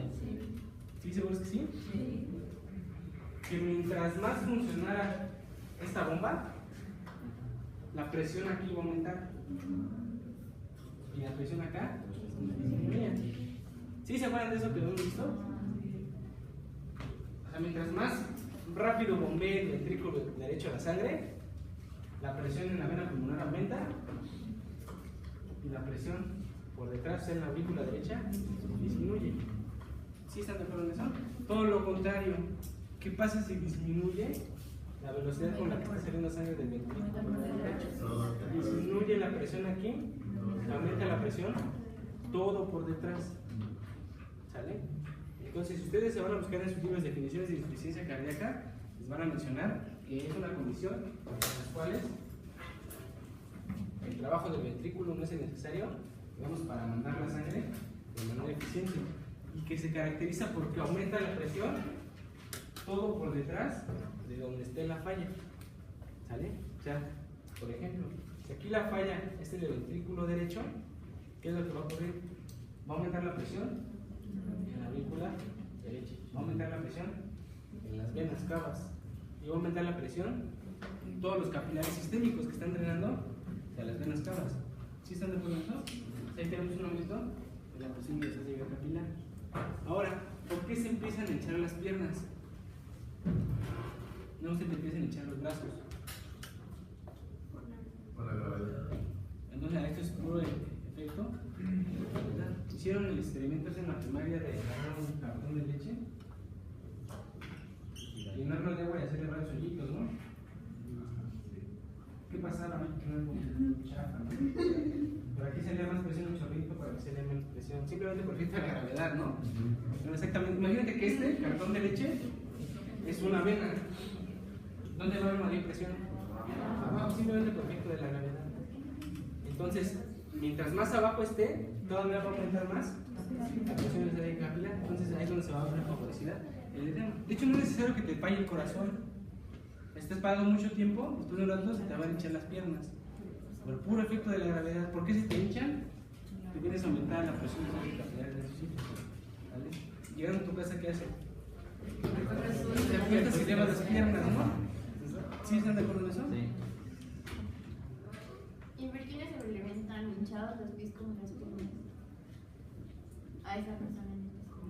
¿Sí seguros que sí? Sí. Que mientras más funcionara esta bomba, la presión aquí va a aumentar y la presión acá disminuye. ¿Sí se acuerdan de eso que hemos visto? O sea, mientras más rápido bombee el ventrículo derecho a la sangre, la presión en la vena pulmonar aumenta y la presión por detrás en la aurícula derecha disminuye. ¿Sí están de acuerdo en eso? Todo lo contrario. ¿Qué pasa si disminuye la velocidad con la que está saliendo sangre del ventrículo derecho? Disminuye la presión aquí, aumenta la presión, todo por detrás. ¿Sale? Entonces, si ustedes se van a buscar en sus libros definiciones de insuficiencia cardíaca, les van a mencionar que es una condición en las cuales el trabajo del ventrículo no es necesario, digamos, para mandar la sangre de manera eficiente, y que se caracteriza porque aumenta la presión todo por detrás de donde esté la falla. ¿Sale? O sea, por ejemplo, si aquí la falla es el ventrículo derecho, ¿qué es lo que va a ocurrir? Va a aumentar la presión en la aurícula derecha, va a aumentar la presión en las venas cavas y va a aumentar la presión en todos los capilares sistémicos que están drenando hacia las venas cavas. ¿Sí están de acuerdo en eso? Ahí tenemos un aumento de la presión de esa vía capilar. Ahora, ¿por qué se empiezan a hinchar las piernas? No se empiezan a hinchar los brazos. Por la gravedad. Entonces, esto es puro efecto. Hicieron el experimento en la primaria de agarrar un cartón de leche, llenarlo de agua y hacerle varios hoyitos, ¿no? ¿Qué pasaba? No chafa, ¿no? Por aquí salía más presión un chorrito, para que salía menos presión. Simplemente por efecto de la gravedad, ¿no? Pero exactamente. Imagínate que este cartón de leche es una vena. ¿Dónde va a haber mayor presión? Abajo, simplemente por efecto de la gravedad. Entonces, mientras más abajo esté, todavía va a aumentar más la presión de esa vía capilar. Entonces ahí es donde se va a ver favorecida el edema. De hecho, no es necesario que te falle el corazón. Estás parado mucho tiempo, después de un rato se te van a hinchar las piernas. Por puro efecto de la gravedad. ¿Por qué se te hinchan? Te vienes a aumentar la presión de esa vía capilar en esos sitios. ¿Vale? Llegando a tu casa, ¿qué hace? Te aprietas y llevas las piernas, ¿no? ¿Sí están de acuerdo en eso? Sí. ¿Y por qué no se le ven tan hinchados los pies como las piernas? A esa persona en específico.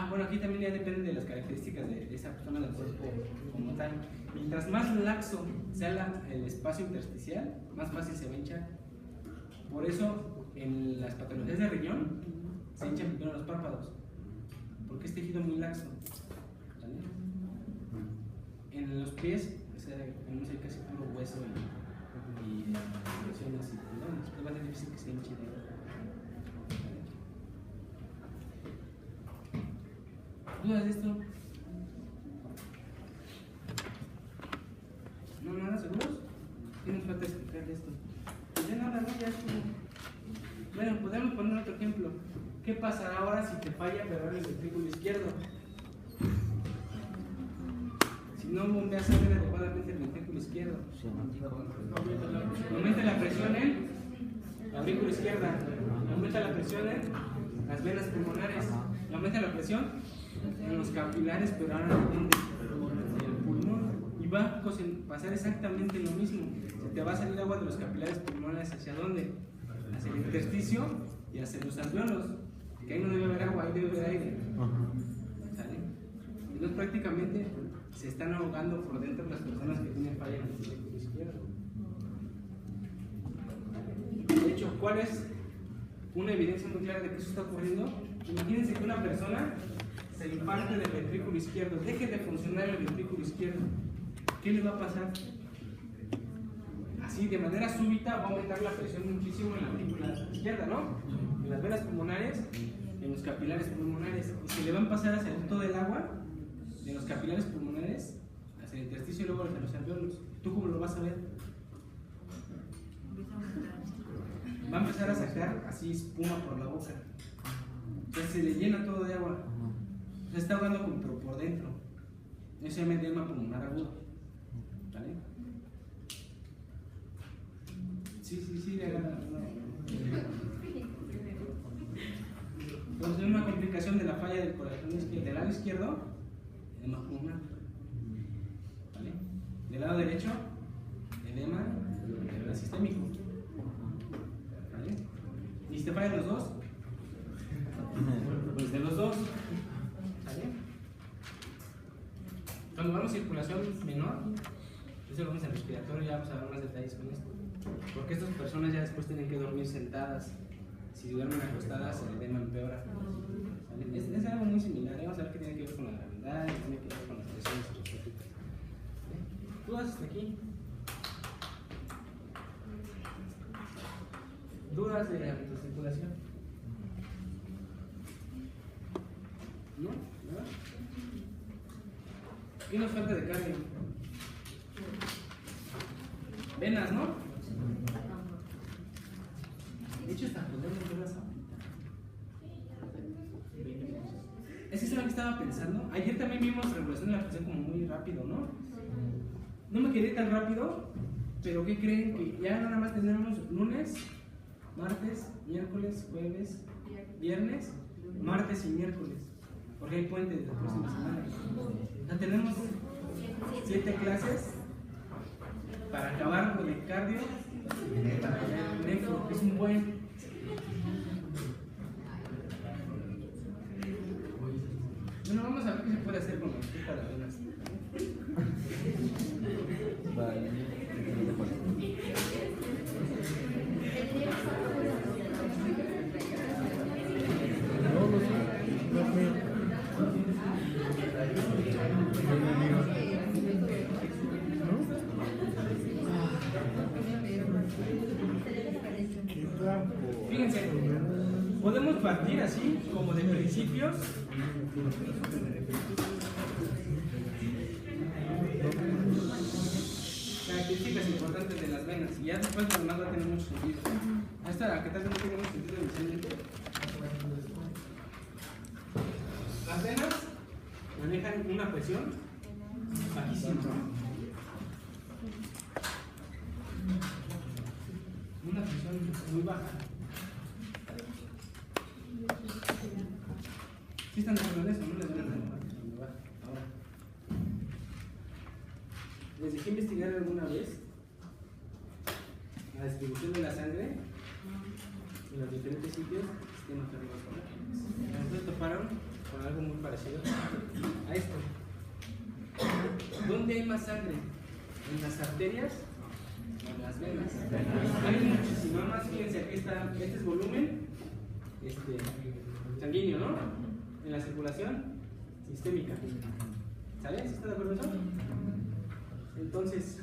Bueno, aquí también ya depende de las características de esa persona del cuerpo como tal. Mientras más laxo sea el espacio intersticial, más fácil se va a hinchar. Por eso, en las patologías de riñón, se hinchan primero los párpados, porque es tejido muy laxo. ¿Vale? En los pies, o sea, tenemos ahí casi puro hueso y lesiones y tendones. Es más difícil que se hinche de ahí. ¿Dudas de esto? ¿No, nada? ¿Seguros? ¿Qué nos falta explicar de esto? Ya nada, ¿no? Ya es como... Bueno, podemos poner otro ejemplo. ¿Qué pasará ahora si te falla pegar el ventrículo izquierdo? Si no bombeas sangre adecuadamente el ventrículo izquierdo, aumenta la presión en la aurícula izquierda, aumenta la presión en las venas pulmonares. aumenta la presión en los capilares, pero ahora en el pulmón. Y va a pasar exactamente lo mismo. Se te va a salir agua de los capilares pulmonares hacia dónde? Hacia el intersticio y hacia los alveolos. Que ahí no debe haber agua, ahí debe haber aire. ¿Sale? Entonces prácticamente se están ahogando por dentro las personas que tienen falla en el ventrículo izquierdo. De hecho, ¿cuál es una evidencia muy clara de que eso está ocurriendo? Imagínense que una persona se infarta del ventrículo izquierdo, deje de funcionar el ventrículo izquierdo. ¿Qué le va a pasar? Así, de manera súbita, va a aumentar la presión muchísimo en la aurícula izquierda, ¿no? En las venas pulmonares, en los capilares pulmonares. Y se le va a pasar hacia todo el agua de los capilares pulmonares hacia el intersticio y luego hacia los alveolos. ¿Tú cómo lo vas a ver? Va a empezar a sacar así espuma por la boca. Entonces se le llena todo de agua. Se está ahogando por dentro. Eso se llama edema pulmonar agudo. ¿Vale? Sí, le agarra. Entonces, una complicación de la falla del corazón izquierdo, del lado izquierdo, edema pulmonar. ¿Vale? Del lado derecho, edema sistémico. ¿Vale? ¿Y si te fallan los dos? Pues de los dos. ¿Vale? Cuando vamos a circulación menor, eso lo vamos al respiratorio, ya vamos a ver más detalles con esto. Porque estas personas ya después tienen que dormir sentadas. Si duermen acostadas, el edema empeora. ¿Vale? Es algo muy similar. Vamos a ver qué tiene que ver con la gravedad, qué tiene que ver con las presiones hidrostáticas. ¿Dudas hasta aquí? ¿Dudas de la circulación? ¿No? ¿Nada? ¿Qué nos falta de cardio? Venas, ¿no? De hecho, hasta podemos verlas ahorita. Es eso lo que estaba pensando. Ayer también vimos regulación de la presión como muy rápido, ¿no? No me quedé tan rápido, pero ¿qué creen? Que ya nada más tenemos lunes, martes, miércoles, jueves, viernes, martes y miércoles. Porque hay puentes la próxima semana. Ya tenemos 7 clases para acabar con el cardio, para el nefro, que es un buen. Bueno, vamos a ver qué se puede hacer con los venas. Vale. Fíjense, podemos partir así, como de principios. Características importantes de las venas. Y ya después lo demás va a tener mucho sentido. Esta que tal vez no tiene mucho sentido inicialmente. Las venas manejan una presión bajísima. Una presión muy baja. ¿Sí están de acuerdo en eso? No les duele nada. Ahora, ¿les dejé investigar alguna vez la distribución de la sangre en los diferentes sitios del sistema cardiovascular? Ustedes toparon con algo muy parecido a esto. ¿Dónde hay más sangre? ¿En las arterias o en las venas? Hay muchísima más. Fíjense, aquí está, este es volumen sanguíneo, ¿no? En la circulación sistémica. ¿Sale? ¿Sí está de acuerdo eso? Entonces,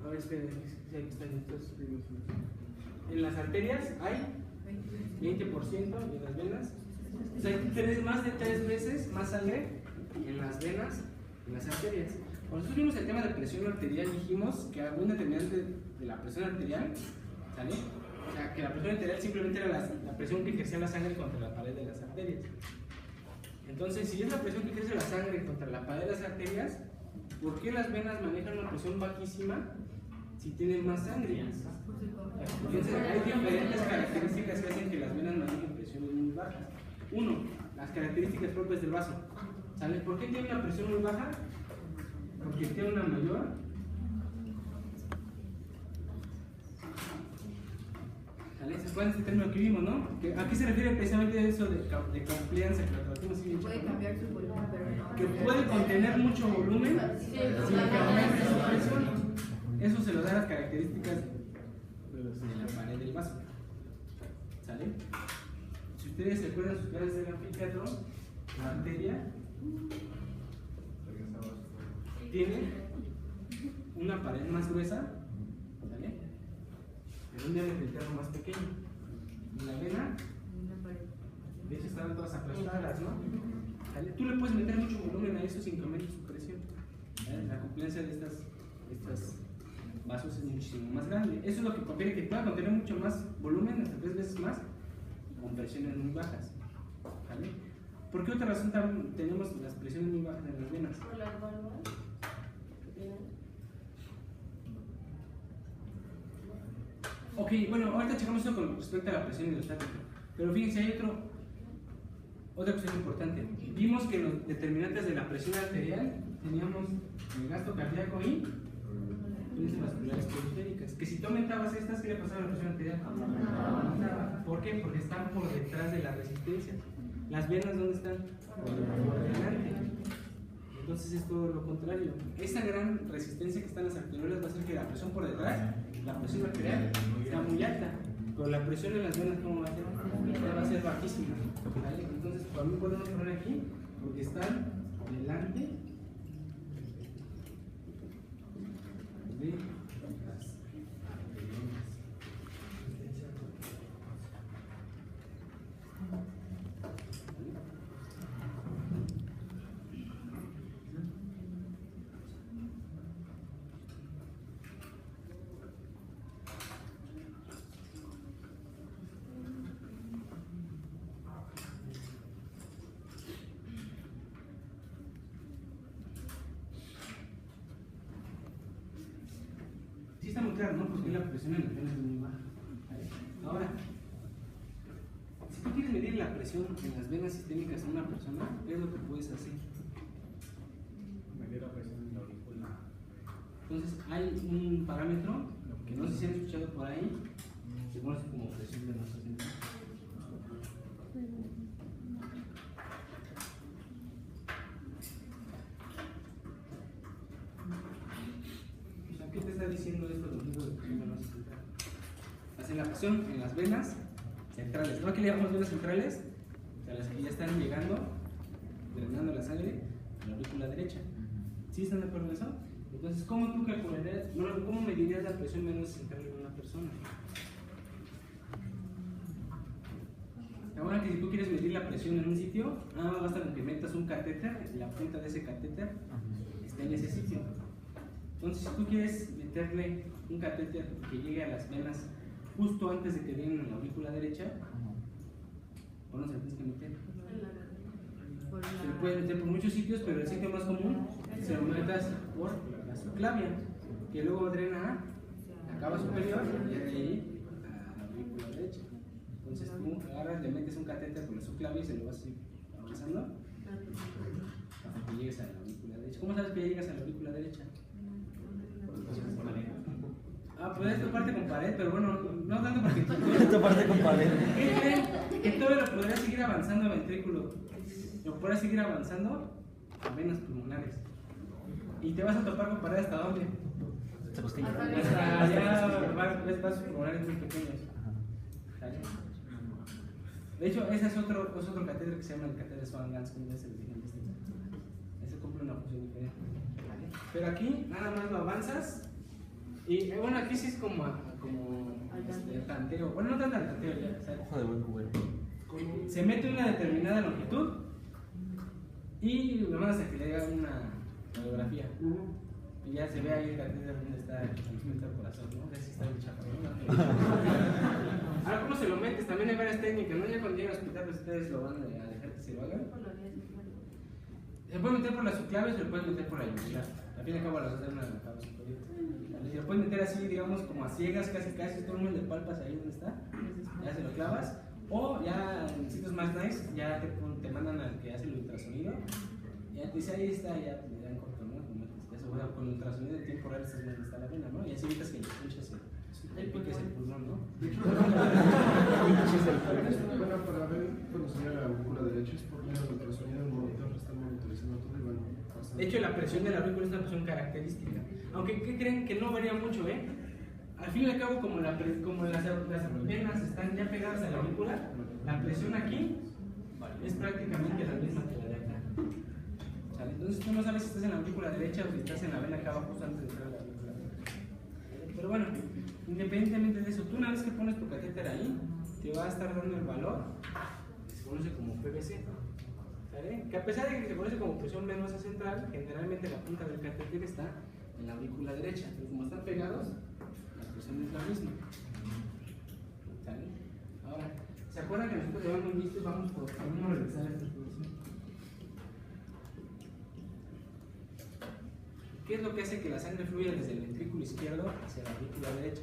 a ver, esperen, aquí están estos. En las arterias hay 20% y en las venas. O sea, hay más de 3 veces más sangre en las venas y en las arterias. Cuando nosotros vimos el tema de presión arterial, dijimos que algún determinante de la presión arterial, ¿sale? O sea, que la presión arterial simplemente era la presión que ejercía la sangre contra la pared de las arterias. Entonces, si es la presión que ejerce la sangre contra la pared de las arterias, ¿por qué las venas manejan una presión bajísima si tiene más sangre. Entonces hay diferentes características que hacen que las venas manejen presiones muy bajas. Uno, las características propias del vaso. ¿Sale? ¿Por qué tiene una presión muy baja? Porque tiene una mayor ¿sale? ¿Se acuerdan de este término que vimos, no? ¿A qué se refiere precisamente eso de compliance? Que lo traducimos así, Puede cambiar su volumen, pero no. que puede contener mucho volumen sin que aumente su presión. Eso se lo da las características de la pared del vaso. ¿Sale? Si ustedes se acuerdan sus clases del anfiteatro, la arteria tiene una pared más gruesa, ¿sale? En un diámetro interno más pequeño. En la vena, de hecho estaban todas aplastadas, ¿no? ¿Sale? Tú le puedes meter mucho volumen a eso sin que aumente su presión. ¿Sale? La compliancia de estas vasos es muchísimo más grande. Eso es lo que confiere que pueda contener mucho más volumen, hasta 3 veces más, con presiones muy bajas. ¿Vale? ¿Por qué otra razón tenemos las presiones muy bajas en las venas? Por las válvulas. Ok, bueno, ahorita checamos eso con respecto a la presión hidrostática. Pero fíjense, hay otra cuestión importante. Vimos que los determinantes de la presión arterial teníamos el gasto cardíaco y funciones vasculares periféricas. Que si tú aumentabas estas, ¿qué le pasaba a la presión arterial? Aumentaba. ¿Por qué? Porque están por detrás de la resistencia. ¿Las venas dónde están? Por delante. Entonces es todo lo contrario. Esa gran resistencia que está en las arteriolas va a hacer que la presión por detrás, la presión arterial, sea muy alta. Pero la presión en las venas, ¿cómo va a ser? Va a ser bajísima. ¿Vale? Entonces, por mí podemos poner aquí, porque están delante de las arteriolas. Sí está muy claro, ¿no? Porque la presión en las venas es muy baja. Ahora, si tú quieres medir la presión en las venas sistémicas de una persona, ¿qué es lo que puedes hacer? Medir la presión en la aurícula. Entonces, hay un parámetro que no sé si han escuchado por ahí, se conoce como presión venosa central. ¿Qué te está diciendo esto de los libros de presión venosa central? Hacen la presión en las venas centrales. ¿No? Aquí le llamamos venas centrales, o sea, las que ya están llegando, drenando la sangre a la aurícula derecha. ¿Sí están de acuerdo en eso? Entonces, ¿cómo tú calcularías, cómo medirías la presión venosa central de una persona? Ahora que si tú quieres medir la presión en un sitio, nada más basta con que metas un catéter, la punta de ese catéter está en ese sitio. Entonces, si tú quieres meterle un catéter que llegue a las venas justo antes de que lleguen a la aurícula derecha, ¿por dónde se tienes que meter? Se le puede meter por muchos sitios, pero el sitio más común se lo metas por la subclavia, que luego drena a la cava superior y de ahí a la aurícula derecha. Entonces tú agarras, le metes un catéter por la subclavia y se lo vas avanzando hasta que llegues a la aurícula derecha. ¿Cómo sabes que ya llegas a la aurícula derecha? Ah, puedes toparte con pared, pero bueno, no tanto porque tú Toparte con pared. ¿Qué creen? Que todavía lo podrías seguir avanzando a ventrículo. Lo podrás seguir avanzando a venas pulmonares. Y te vas a topar con pared hasta dónde? Hasta allá vasos pulmonares muy pequeños. ¿Sale? De hecho, ese es otro catéter que se llama el catéter Swan-Ganz, como ya se les dije antes. Ese cumple una función diferente. ¿Vale? Pero aquí nada más lo avanzas. Y bueno, aquí sí es como tanteo. Bueno, no tanto al tanteo ya. Ojo de buen juguete. Se mete una determinada longitud y lo mandas a que le haga una radiografía. Y ya se ve ahí el catéter donde está el transmite al corazón, ¿no? Ese está el chaparrón. Ahora, ¿cómo se lo metes? También hay varias técnicas, ¿no? Ya cuando llega al hospital, pues ustedes lo van a dejar que se lo hagan. Se puede meter por la subclave o se lo puede meter por la yugular. Al fin y al cabo las dos dan una cava superior. Se lo puedes meter así, digamos, como a ciegas, casi, todo el mundo le palpas ahí donde está, ya se lo clavas. O ya en sitios más nice, ya te mandan al que hace el ultrasonido. Ya te dice, ahí está, ya te dan corto, ¿no? Ya se juega con el ultrasonido de tiempo real, estás donde está la vena, ¿no? Y así evitas que le pinches el piques el pulmón, ¿no? Bueno, para ver cuando se llega a la aurícula derecha es por medio del ultrasonido del monitor, están monitorizando todo y van pasando. De hecho, la presión de la aurícula es una presión característica. Aunque, ¿qué creen? Que no varía mucho, ¿eh? Al fin y al cabo, como las venas están ya pegadas a la aurícula, la presión aquí es prácticamente la misma que la de acá. ¿Sale? Entonces tú no sabes si estás en la aurícula derecha o si estás en la vena acá abajo justo antes de entrar a la aurícula derecha. Pero bueno, independientemente de eso, tú una vez que pones tu catéter ahí, te va a estar dando el valor que se conoce como PVC. ¿Sale? Que a pesar de que se conoce como presión venosa central, generalmente la punta del catéter está en la aurícula derecha, pero como están pegados, la presión es la misma. ¿Sale? Ahora, ¿se acuerdan que nosotros llevamos visto? Vamos a regresar a esta exposición. ¿Qué es lo que hace que la sangre fluya desde el ventrículo izquierdo hacia la aurícula derecha?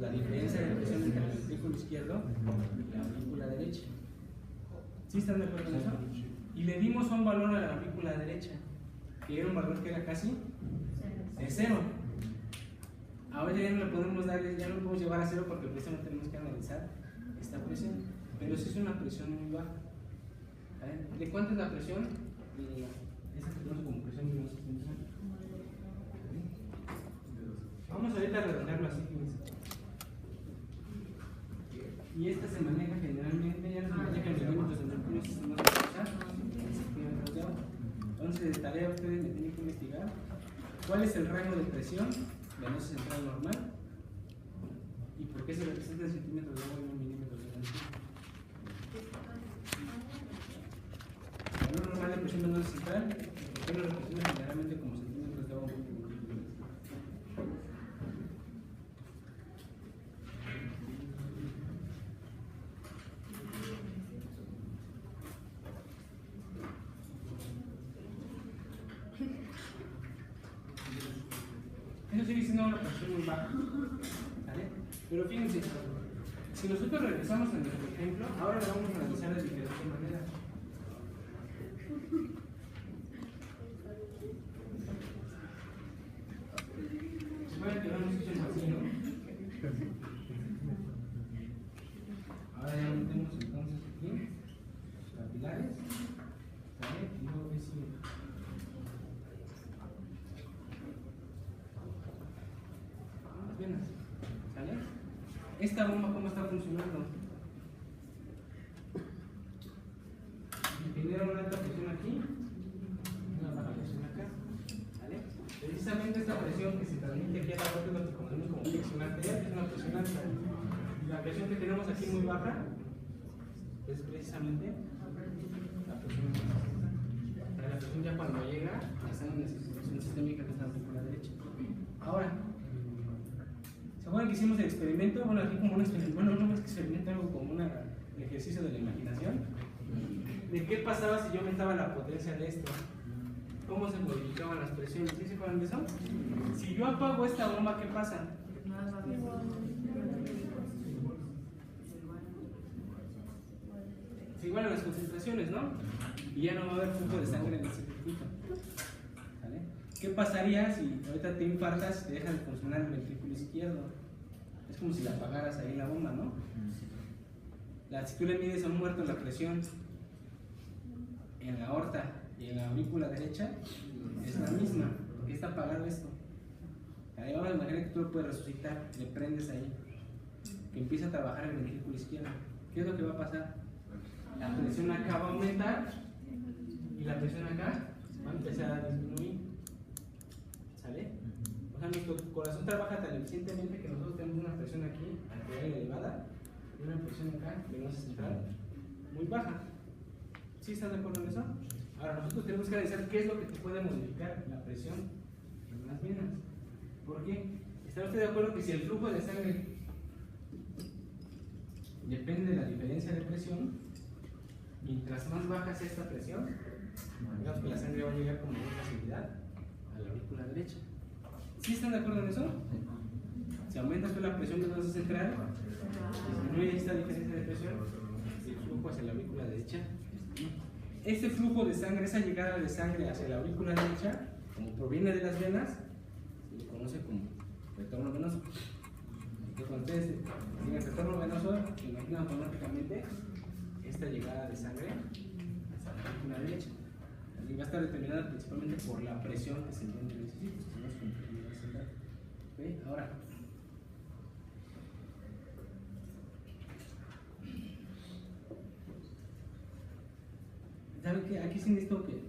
La diferencia de presión entre el ventrículo izquierdo y la aurícula derecha. ¿Sí están de acuerdo con eso? Y le dimos un valor a la aurícula derecha, que era un valor que era casi de 0. Ahora ya no le podemos dar, ya no lo podemos llevar a 0 porque precisamente tenemos que analizar esta presión. Pero sí es una presión muy baja. ¿Vale? ¿De cuánto es la presión? Esa que tenemos como presión de 2 centímetros. Vamos ahorita a redondearlo así, fíjense. Y esta se maneja generalmente, ya no se maneja en milímetros de mercurio, si no se escucha, en centímetros de agua. Entonces, de tarea ustedes me tienen que investigar cuál es el rango de presión venosa central normal y por qué se representa en centímetros de agua y no en milímetros de mercurio. El valor normal de presión venosa central, ¿por qué lo representa generalmente como centímetros de agua? Eso sigue siendo una presión muy baja. ¿Vale? Pero fíjense, si nosotros regresamos a nuestro ejemplo, ahora lo vamos a analizar de diferente manera. Se puede que no nos echen así, ¿no? Ahora ya metemos entonces aquí los capilares. ¿Vale? Y luego que sigue. ¿Sale? Esta bomba, ¿cómo está funcionando? Genera una alta presión aquí, una baja presión acá. ¿Vale? Precisamente esta presión que se transmite aquí a la boca es lo que conocemos como presión arterial, es una presión alta. Y la presión que tenemos aquí muy baja es precisamente la presión alta. La presión ya cuando llega a estar en una situación sistémica que está en la derecha. Ahora, ¿se acuerdan que hicimos el experimento? Bueno, aquí como un experimento, bueno, no es que experimento, algo como un ejercicio de la imaginación. ¿De qué pasaba si yo aumentaba la potencia de esto? ¿Cómo se modificaban las presiones? ¿Sí se acuerdan de eso? Si yo apago esta bomba, ¿qué pasa? Se igualan las concentraciones, ¿no? Y ya no va a haber flujo de sangre en el circuito. ¿Vale? ¿Qué pasaría si ahorita te infartas y te deja de funcionar el ventrículo izquierdo? Es como si la apagaras ahí la bomba, ¿no? Si tú le mides a un muerto la presión en la aorta y en la aurícula derecha, es la misma, porque está apagado esto. Ahí vamos a imaginar que tú lo puedes resucitar, le prendes ahí, que empieza a trabajar el ventrículo izquierdo. ¿Qué es lo que va a pasar? La presión acá va a aumentar y la presión acá va a empezar a disminuir. ¿Sale? O sea, nuestro corazón trabaja tan eficientemente que nosotros tenemos una presión aquí arterial elevada y una presión acá venosa central muy baja. ¿Sí están de acuerdo en eso? Ahora nosotros tenemos que analizar qué es lo que te puede modificar la presión en las venas. ¿Por qué? ¿Está usted de acuerdo que si el flujo de sangre depende de la diferencia de presión, mientras más baja sea esta presión, digamos que la sangre va a llegar con mayor facilidad a la aurícula derecha. ¿Sí están de acuerdo en eso? Si aumentas la presión venosa central, disminuye esta diferencia de presión y el flujo hacia la aurícula derecha. Este flujo de sangre, esa llegada de sangre hacia la aurícula derecha, como proviene de las venas, se le conoce como retorno venoso. Entonces, cuando ustedes tienen retorno venoso, se imaginan automáticamente esta llegada de sangre hacia la aurícula derecha. Y va a estar determinada principalmente por la presión que se encuentra en ese sitio. ¿Okay? Ahora, ¿saben qué? Aquí sí necesito que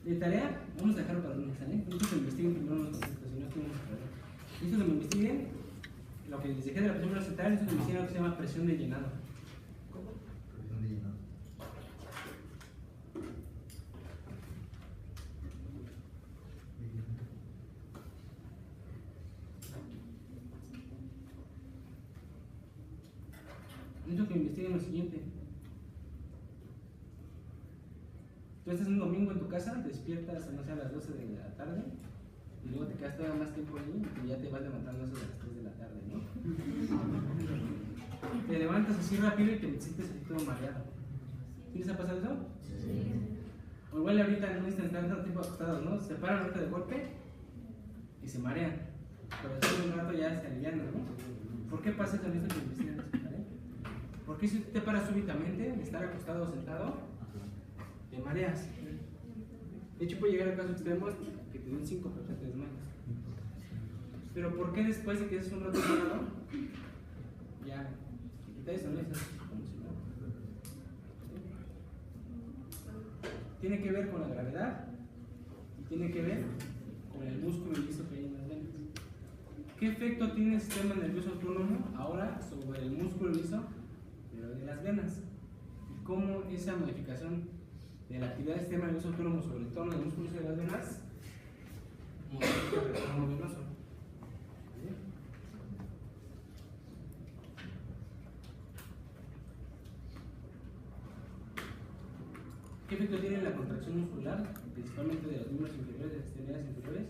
de tarea, vamos a dejarlo para lunes, ¿sale? Necesito que investiguen primero los conceptos, si no estuvimos para necesito que me investiguen lo que les dejé de la presión venosa central, necesito que me investiguen lo que se llama presión de llenado. ¿Cómo? Presión de llenado. Necesito que me investiguen lo siguiente. Tú estás un domingo en tu casa, despiertas, no sé, a las 12 de la tarde y luego te quedas todavía más tiempo ahí y ya te vas levantando a eso de las 3 de la tarde, ¿no? Te levantas así rápido y te sientes así todo mareado. ¿Sí les ha pasado eso? Sí. O igual ahorita no están tanto tiempo acostados, ¿no? Se paran ahorita de golpe y se marean, pero después de un rato ya se alivian, ¿no? ¿Por qué pasa eso? Necesito que investiguen eso, ¿vale? Porque si te paras súbitamente de estar acostado o sentado, te mareas. De hecho, puede llegar a casos extremos que te den 5 pero te desmayas. Pero ¿por qué después de que es un rato mareado, ya te quita eso, no? Como si no. Tiene que ver con la gravedad y tiene que ver con el músculo liso que hay en las venas. ¿Qué efecto tiene el sistema nervioso autónomo ahora sobre el músculo liso de las venas? Y cómo esa modificación de la actividad del sistema nervioso autónomo sobre el tono del músculo liso de las venas modifica el retorno venoso. ¿Qué efecto tiene la contracción muscular, principalmente de los miembros inferiores, de las extremidades inferiores,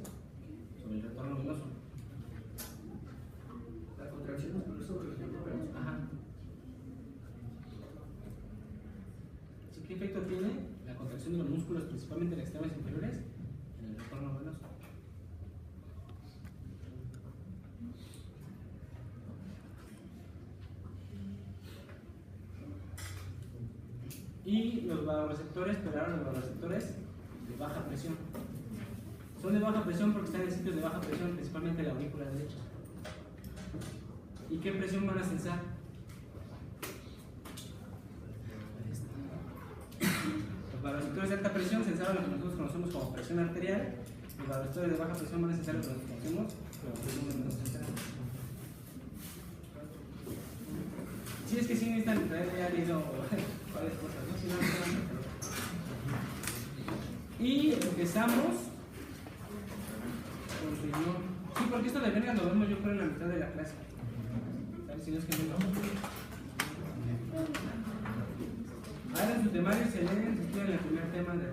sobre el retorno venoso? La contracción muscular sobre el retorno venoso. Ajá. ¿Qué efecto tiene la contracción de los músculos, principalmente de las extremidades inferiores, en el retorno venoso? Y los vasoreceptores, pero ahora los vasoreceptores de baja presión. Son de baja presión porque están en sitios de baja presión, principalmente la aurícula derecha. ¿Y qué presión van a sensar? Los vasoreceptores de alta presión sensaban lo que nosotros conocemos como presión arterial. Los vasoreceptores de baja presión van a sensar lo que nosotros conocemos como presión venosa central. Si es que sí necesitan traer ya leído varias cosas, ¿no? Si no, no. Y empezamos. Continuó. Sí, porque esto de verga lo vemos yo creo en la mitad de la clase. ¿Sabes? Si no es que no. Hagan su temario, se leen, se estudian el primer tema de